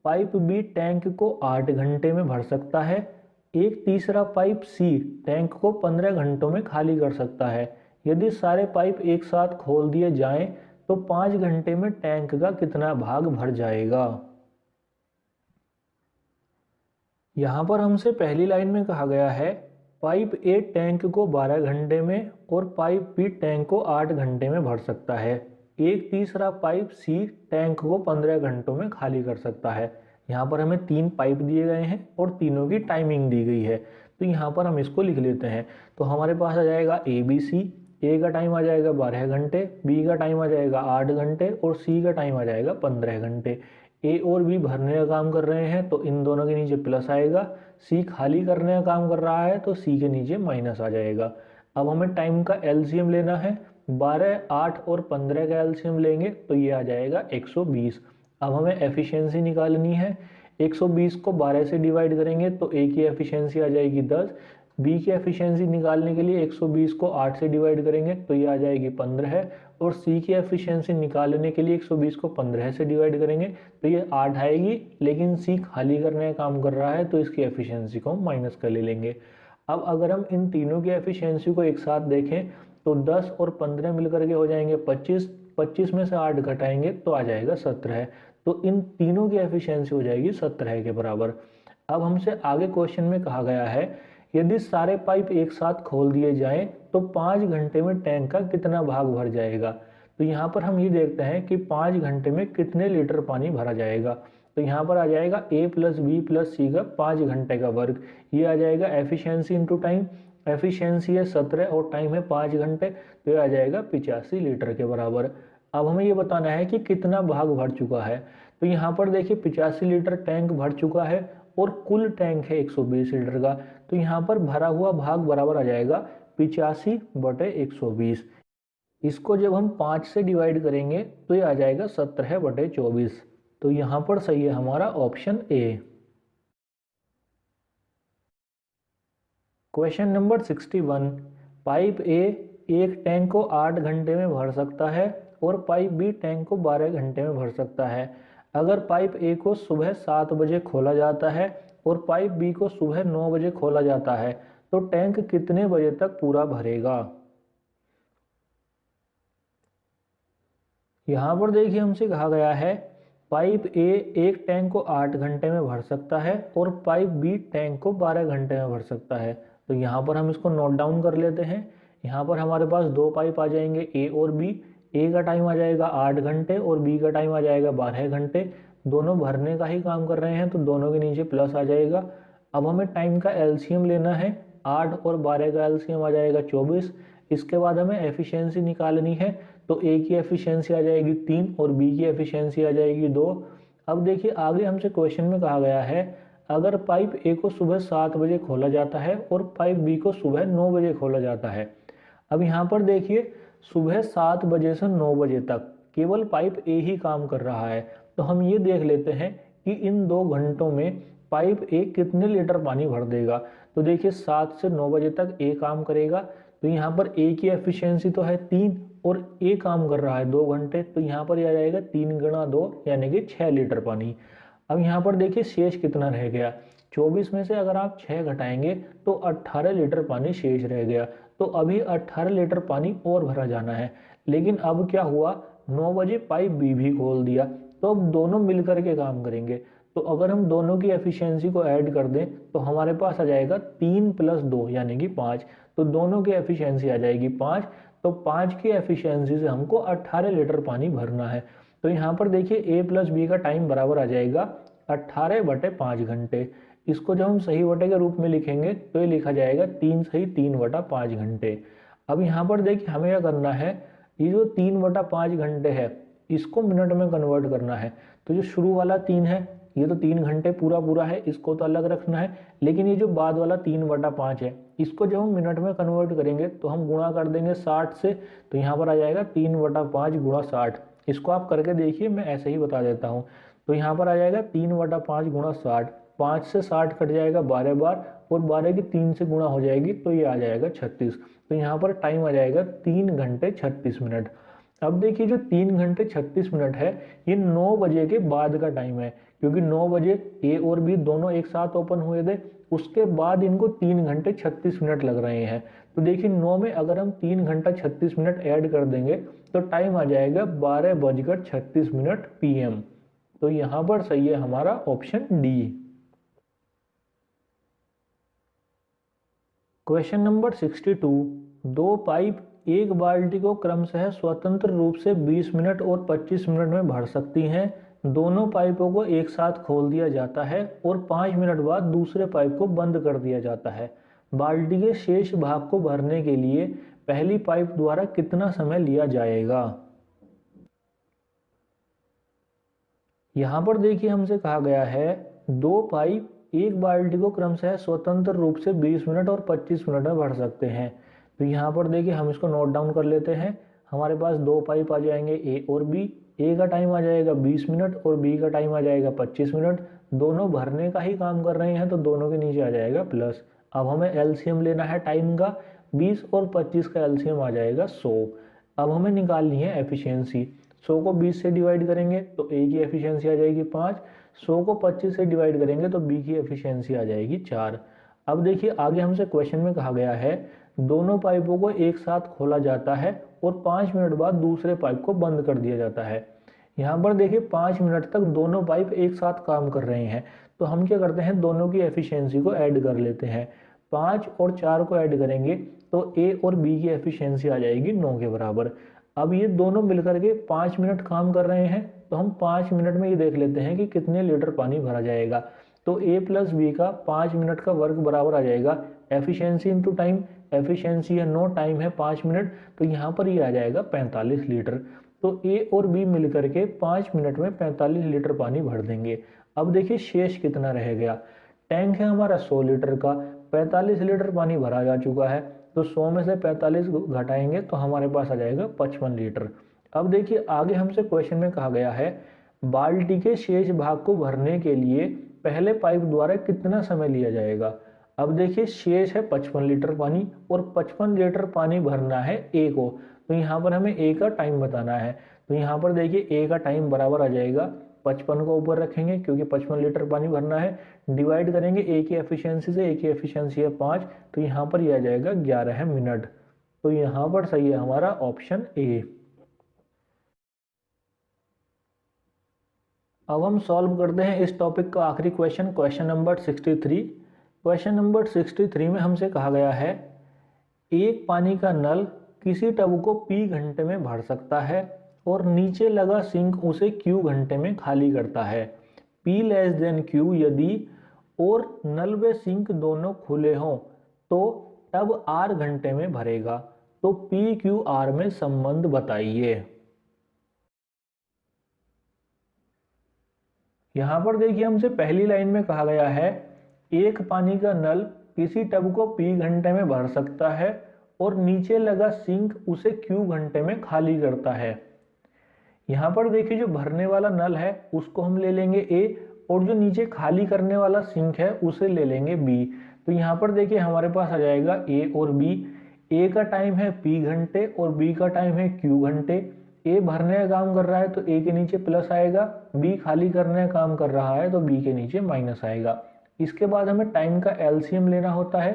पाइप बी टैंक को 8 घंटे में भर सकता है। एक तीसरा पाइप सी टैंक को 15 घंटों में खाली कर सकता है। यदि सारे पाइप एक साथ खोल दिए जाएं तो 5 घंटे में टैंक का कितना भाग भर जाएगा। यहाँ पर हमसे पहली लाइन में कहा गया है पाइप ए टैंक को 12 घंटे में और पाइप बी टैंक को 8 घंटे में भर सकता है। एक तीसरा पाइप सी टैंक को 15 घंटों में खाली कर सकता है। यहाँ पर हमें 3 पाइप दिए गए हैं और तीनों की टाइमिंग दी गई है। तो यहाँ पर हम इसको लिख लेते हैं। तो हमारे पास आ जाएगा ए बी सी। ए का टाइम आ जाएगा 12 घंटे, बी का टाइम आ जाएगा 8 घंटे और सी का टाइम आ जाएगा 15 घंटे। ए और बी भरने का काम कर रहे हैं तो इन दोनों के नीचे प्लस आएगा। सी खाली करने का काम कर रहा है तो सी के नीचे माइनस आ जाएगा। अब हमें टाइम का एलसीएम लेना है। 12, 8 और 15 का एलसीएम लेंगे तो ये आ जाएगा 120। अब हमें एफिशिएंसी निकालनी है। 120 को 12 से डिवाइड करेंगे तो ए की एफिशिएंसी आ जाएगी 10। बी की एफिशिएंसी निकालने के लिए 120 को 8 से डिवाइड करेंगे तो ये आ जाएगी 15। और सी की एफिशिएंसी निकालने के लिए 120 को 15 से डिवाइड करेंगे तो ये 8 आएगी, लेकिन सी खाली करने का काम कर रहा है तो इसकी एफिशिएंसी को हम माइनस कर ले लेंगे। अब अगर हम इन तीनों की एफिशिएंसी को एक साथ देखें तो 10 और 15 मिलकर के हो जाएंगे 25। 25 में से 8 घटाएंगे तो आ जाएगा 17। तो इन तीनों की एफिशिएंसी हो जाएगी 17 के बराबर। अब हमसे आगे क्वेश्चन में कहा गया है यदि सारे पाइप एक साथ खोल दिए जाएं तो 5 घंटे में टैंक का कितना भाग भर जाएगा। तो यहाँ पर हम ये देखते हैं कि 5 घंटे में कितने लीटर पानी भरा जाएगा। तो यहाँ पर आ जाएगा ए प्लस बी प्लस सी का 5 घंटे का वर्ग। ये आ जाएगा एफिशिएंसी इंटू टाइम। एफिशिएंसी है 17 और टाइम है 5 घंटे, तो ये आ जाएगा 85 लीटर के बराबर। अब हमें ये बताना है कि कितना भाग भर चुका है। तो यहाँ पर देखिए 85 लीटर टैंक भर चुका है और कुल टैंक है 120 लीटर का। तो यहाँ पर भरा हुआ भाग बराबर आ जाएगा 85/120। इसको जब हम 5 से डिवाइड करेंगे तो ये आ जाएगा 17/24। तो यहाँ पर सही है हमारा option A. Question number 61। Pipe A एक टैंक को 8 घंटे में भर सकता है और पाइप बी टैंक को 12 घंटे में भर सकता है। अगर पाइप ए को सुबह 7 बजे खोला जाता है और पाइप बी को सुबह 9 बजे खोला जाता है तो टैंक कितने बजे तक पूरा भरेगा। यहाँ पर देखिए हमसे कहा गया है पाइप ए एक टैंक को 8 घंटे में भर सकता है और पाइप बी टैंक को 12 घंटे में भर सकता है। तो यहाँ पर हम इसको नोट डाउन कर लेते हैं। यहाँ पर हमारे पास दो पाइप आ जाएंगे ए और बी। ए का टाइम आ जाएगा 8 घंटे और बी का टाइम आ जाएगा 12 घंटे। दोनों भरने का ही काम कर रहे हैं तो दोनों के नीचे प्लस आ जाएगा। अब हमें टाइम का एलसीएम लेना है। 8 और 12 का एलसीएम आ जाएगा 24। इसके बाद हमें एफिशिएंसी निकालनी है तो ए की एफिशिएंसी आ जाएगी 3 और बी की एफिशिएंसी आ जाएगी 2। अब देखिए आगे हमसे क्वेश्चन में कहा गया है अगर पाइप ए को सुबह 7 बजे खोला जाता है और पाइप बी को सुबह 9 बजे खोला जाता है। अब यहाँ पर देखिए सुबह 7 बजे से 9 बजे तक केवल पाइप ए ही काम कर रहा है। तो हम ये देख लेते हैं कि इन 2 घंटों में पाइप ए कितने लीटर पानी भर देगा। तो देखिए 7 से 9 बजे तक ए काम करेगा तो यहाँ पर ए की एफिशिएंसी तो है 3 और ए काम कर रहा है 2 घंटे तो यहाँ पर आ जाएगा 3 गुणा 2 यानी कि 6 लीटर पानी। अब यहाँ पर देखिए शेष कितना रह गया। 24 में से अगर आप 6 घटाएंगे तो 18 लीटर पानी शेष रह गया। तो अभी 18 लीटर पानी और भरा जाना है। लेकिन अब क्या हुआ 9 बजे पाइप बी भी खोल दिया तो अब दोनों मिलकर के काम करेंगे। तो अगर हम दोनों की एफिशिएंसी को ऐड कर दें तो हमारे पास आ जाएगा 3 + 2 यानी कि 5। तो दोनों की एफिशिएंसी आ जाएगी 5। तो 5 की एफिशिएंसी से हमको 18 लीटर पानी भरना है। तो यहाँ पर देखिए ए प्लस बी का टाइम बराबर आ जाएगा 18/5 घंटे। इसको जब हम सही बटे के रूप में लिखेंगे तो ये लिखा जाएगा 3 सही 3/5 घंटे। अब यहाँ पर देखिए हमें क्या करना है ये जो 3/5 घंटे है इसको मिनट में कन्वर्ट करना है। तो जो शुरू वाला 3 है ये तो 3 घंटे पूरा है इसको तो अलग रखना है। लेकिन ये जो बाद वाला 3/5 है इसको जब हम मिनट में कन्वर्ट करेंगे तो हम गुणा कर देंगे 60 से। तो यहाँ पर आ जाएगा 3/5 गुणा 60। इसको आप करके देखिए मैं ऐसे ही बता देता हूँ। तो यहाँ पर आ जाएगा 3/5 गुणा 60। 5 से 60 कट जाएगा 12 बार और 12 की 3 से गुणा हो जाएगी तो ये आ जाएगा 36। तो यहाँ पर टाइम आ जाएगा 3 घंटे 36 मिनट। अब देखिए जो 3 घंटे 36 मिनट है ये 9 बजे के बाद का टाइम है क्योंकि 9 बजे ए और बी दोनों एक साथ ओपन हुए थे। उसके बाद इनको 3 घंटे 36 मिनट लग रहे हैं। तो देखिए 9 में अगर हम 3 घंटा 36 मिनट ऐड कर देंगे तो टाइम आ जाएगा 12:36 PM। तो यहाँ पर सही है हमारा option D. Question number 62। 2 pipe एक बाल्टी को क्रमशः स्वतंत्र रूप से 20 मिनट और 25 मिनट में भर सकती हैं। दोनों पाइपों को एक साथ खोल दिया जाता है और 5 मिनट बाद दूसरे पाइप को बंद कर दिया जाता है। बाल्टी के शेष भाग को भरने के लिए पहली पाइप द्वारा कितना समय लिया जाएगा। यहाँ पर देखिए हमसे कहा गया है 2 पाइप एक बाल्टी को क्रमशः स्वतंत्र रूप से 20 मिनट और 25 मिनट में भर सकते हैं। तो यहाँ पर देखिए हम इसको नोट डाउन कर लेते हैं। हमारे पास 2 पाइप आ जाएंगे ए और बी। ए का टाइम आ जाएगा 20 मिनट और बी का टाइम आ जाएगा 25 मिनट। दोनों भरने का ही काम कर रहे हैं तो दोनों के नीचे आ जाएगा प्लस। अब हमें एलसीएम लेना है टाइम का। 20 और 25 का एलसीएम आ जाएगा 100। अब हमें निकालनी है एफिशिएंसी। 100 को 20 से डिवाइड करेंगे तो ए की एफिशिएंसी आ जाएगी 5। 100 को 25 से डिवाइड करेंगे तो बी की एफिशिएंसी आ जाएगी 4। अब देखिए आगे हमसे क्वेश्चन में कहा गया है दोनों पाइपों को एक साथ खोला जाता है और 5 मिनट बाद दूसरे पाइप को बंद कर दिया जाता है। यहाँ पर देखिए 5 मिनट तक दोनों पाइप एक साथ काम कर रहे हैं। तो हम क्या करते हैं दोनों की एफिशिएंसी को ऐड कर लेते हैं। 5 और 4 को ऐड करेंगे तो ए और बी की एफिशिएंसी आ जाएगी 9 के बराबर। अब ये दोनों मिलकर के 5 मिनट काम कर रहे हैं तो हम 5 मिनट में ये देख लेते हैं कि कितने लीटर पानी भरा जाएगा। तो ए प्लस बी का 5 मिनट का वर्क बराबर आ जाएगा एफिशिएंसी इंटू टाइम। एफिशिएंसी है 9, टाइम है 5 मिनट। तो यहाँ पर ये आ जाएगा 45 लीटर। तो ए और बी मिलकर के 5 मिनट में 45 लीटर पानी भर देंगे। अब देखिए शेष कितना रह गया। टैंक है हमारा 100 लीटर का, 45 लीटर पानी भरा जा चुका है। तो 100 में से 45 घटाएंगे तो हमारे पास आ जाएगा 55 लीटर। अब देखिए आगे हमसे क्वेश्चन में कहा गया है बाल्टी के शेष भाग को भरने के लिए पहले पाइप द्वारा कितना समय लिया जाएगा। अब देखिए शेष है 55 लीटर पानी और 55 लीटर पानी भरना है ए को। तो यहाँ पर हमें ए का टाइम बताना है। तो यहाँ पर देखिए ए का टाइम बराबर आ जाएगा, 55 को ऊपर रखेंगे क्योंकि 55 लीटर पानी भरना है, डिवाइड करेंगे ए की एफिशिएंसी से, ए की एफिशिएंसी है 5, तो यहाँ पर यह आ जाएगा 11 मिनट। तो यहाँ पर सही है हमारा ऑप्शन ए। अब हम सॉल्व करते हैं इस टॉपिक का आखिरी question, question number 63। Question number 63 में हमसे कहा गया है एक पानी का नल किसी टब को P घंटे में भर सकता है और नीचे लगा सिंक उसे Q घंटे में खाली करता है। P लेस देन Q यदि और नल व सिंक दोनों खुले हों तो टब R घंटे में भरेगा। तो PQR में संबंध बताइए। यहाँ पर देखिए हमसे पहली लाइन में कहा गया है एक पानी का नल किसी टब को P घंटे में भर सकता है और नीचे लगा सिंक उसे Q घंटे में खाली करता है। यहाँ पर देखिए जो भरने वाला नल है उसको हम ले लेंगे A और जो नीचे खाली करने वाला सिंक है उसे ले लेंगे B। तो यहाँ पर देखिए हमारे पास आ जाएगा A और B। A का टाइम है P घंटे और B का टाइम है Q घंटे। A भरने का काम कर रहा है तो A के नीचे प्लस आएगा, B खाली करने का काम कर रहा है तो B के नीचे माइनस आएगा। इसके बाद हमें टाइम का एलसीएम लेना होता है।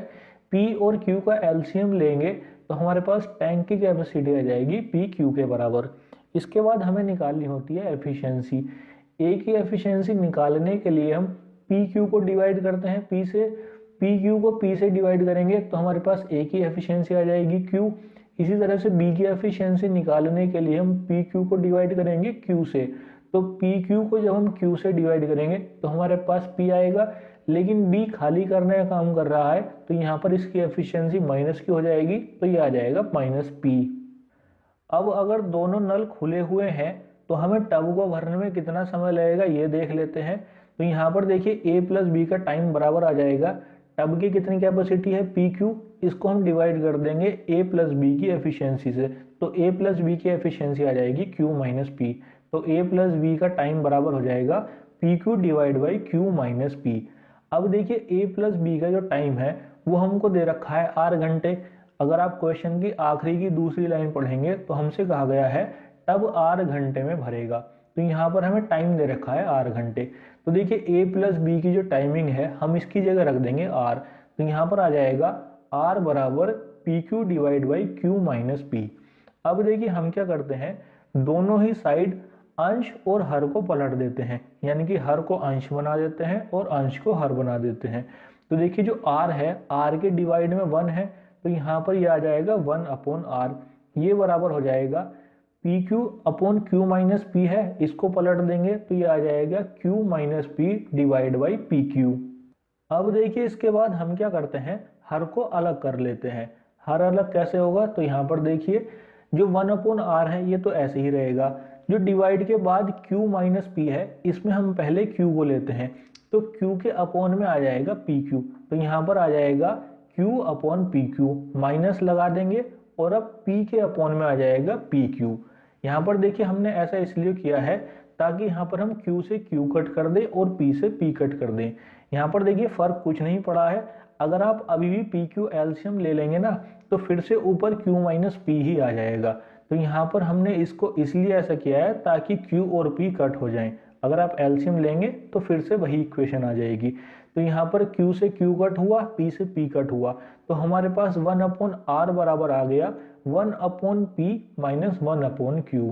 P और Q का एलसीएम लेंगे तो हमारे पास टैंक की कैपेसिटी आ जाएगी PQ के बराबर। इसके बाद हमें निकालनी होती है एफिशिएंसी। A की एफिशिएंसी निकालने के लिए हम PQ को डिवाइड करते हैं P से, PQ को P से डिवाइड करेंगे तो हमारे पास A की एफिशिएंसी आ जाएगी Q। इसी तरह से B की एफिशिएंसी निकालने के लिए हम PQ को डिवाइड करेंगे Q से। तो PQ को जब हम Q से डिवाइड करेंगे तो हमारे पास P आएगा, लेकिन B खाली करने का काम कर रहा है तो यहाँ पर इसकी एफिशिएंसी माइनस की हो जाएगी, तो ये आ जाएगा -P। अब अगर दोनों नल खुले हुए हैं तो हमें टब को भरने में कितना समय लगेगा ये देख लेते हैं। तो यहाँ पर देखिए A प्लस B का टाइम बराबर आ जाएगा, टब की कितनी कैपेसिटी है PQ, इसको हम डिवाइड कर देंगे A प्लस B की एफिशिएंसी से। तो A प्लस B की एफिशिएंसी आ जाएगी Q माइनस P। तो A प्लस B का टाइम बराबर हो जाएगा PQ divide by Q minus P। अब देखिए A प्लस B का जो टाइम है वो हमको दे रखा है R घंटे। अगर आप क्वेश्चन की आखिरी की दूसरी लाइन पढ़ेंगे तो हमसे कहा गया है टब R घंटे में भरेगा। तो यहाँ पर हमें टाइम दे रखा है R घंटे। तो देखिए A प्लस B की जो टाइमिंग है हम इसकी जगह रख देंगे R। तो यहाँ पर आ जाएगा R बराबर PQ divide by Q minus P। अब देखिए हम क्या करते हैं, दोनों ही साइड अंश और हर को पलट देते हैं, यानी कि हर को अंश बना देते हैं और अंश को हर बना देते हैं। तो देखिए जो R है, R के डिवाइड में 1 है तो यहाँ पर यह आ जाएगा 1/R। ये बराबर हो जाएगा PQ upon Q minus P है, इसको पलट देंगे तो ये आ जाएगा Q minus P divide by PQ। अब देखिए इसके बाद हम क्या करते हैं, हर को अलग कर लेते हैं। हर अलग कैसे होगा, तो यहाँ पर देखिए जो 1/R है ये तो ऐसे ही रहेगा। जो डिवाइड के बाद Q माइनस P है इसमें हम पहले Q को लेते हैं तो Q के अपॉन में आ जाएगा PQ। तो यहाँ पर आ जाएगा Q अपॉन PQ, माइनस लगा देंगे और अब P के अपॉन में आ जाएगा PQ। यहाँ पर देखिए हमने ऐसा इसलिए किया है ताकि यहाँ पर हम Q से Q कट कर दें और P से P कट कर दें। यहाँ पर देखिए फर्क कुछ नहीं पड़ा है। अगर आप अभी भी PQ एलसीएम ले लेंगे ना तो फिर से ऊपर Q माइनस P ही आ जाएगा। तो यहाँ पर हमने इसको इसलिए ऐसा किया है ताकि Q और P कट हो जाएं। अगर आप एलसीएम लेंगे तो फिर से वही इक्वेशन आ जाएगी। तो यहाँ पर Q से Q कट हुआ, P से P कट हुआ, तो हमारे पास 1/R बराबर आ गया 1/P माइनस 1/Q।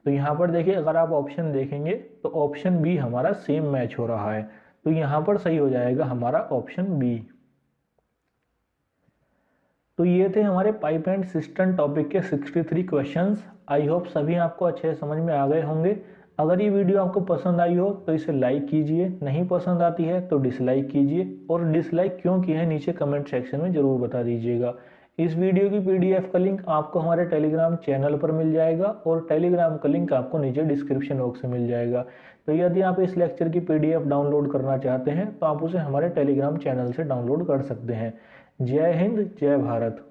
तो यहाँ पर देखिए अगर आप ऑप्शन देखेंगे तो ऑप्शन बी हमारा सेम मैच हो रहा है। तो यहाँ पर सही हो जाएगा हमारा ऑप्शन बी। तो ये थे हमारे पाइप एंड सिस्टम टॉपिक के 63 क्वेश्चंस। आई होप सभी आपको अच्छे समझ में आ गए होंगे। अगर ये वीडियो आपको पसंद आई हो तो इसे लाइक कीजिए, नहीं पसंद आती है तो डिसलाइक कीजिए, और डिसलाइक क्यों किया है नीचे कमेंट सेक्शन में ज़रूर बता दीजिएगा। इस वीडियो की PDF का लिंक आपको हमारे टेलीग्राम चैनल पर मिल जाएगा और टेलीग्राम का लिंक आपको नीचे डिस्क्रिप्शन बॉक्स में मिल जाएगा। तो यदि आप इस लेक्चर की PDF डाउनलोड करना चाहते हैं तो आप उसे हमारे टेलीग्राम चैनल से डाउनलोड कर सकते हैं। जय हिंद, जय भारत।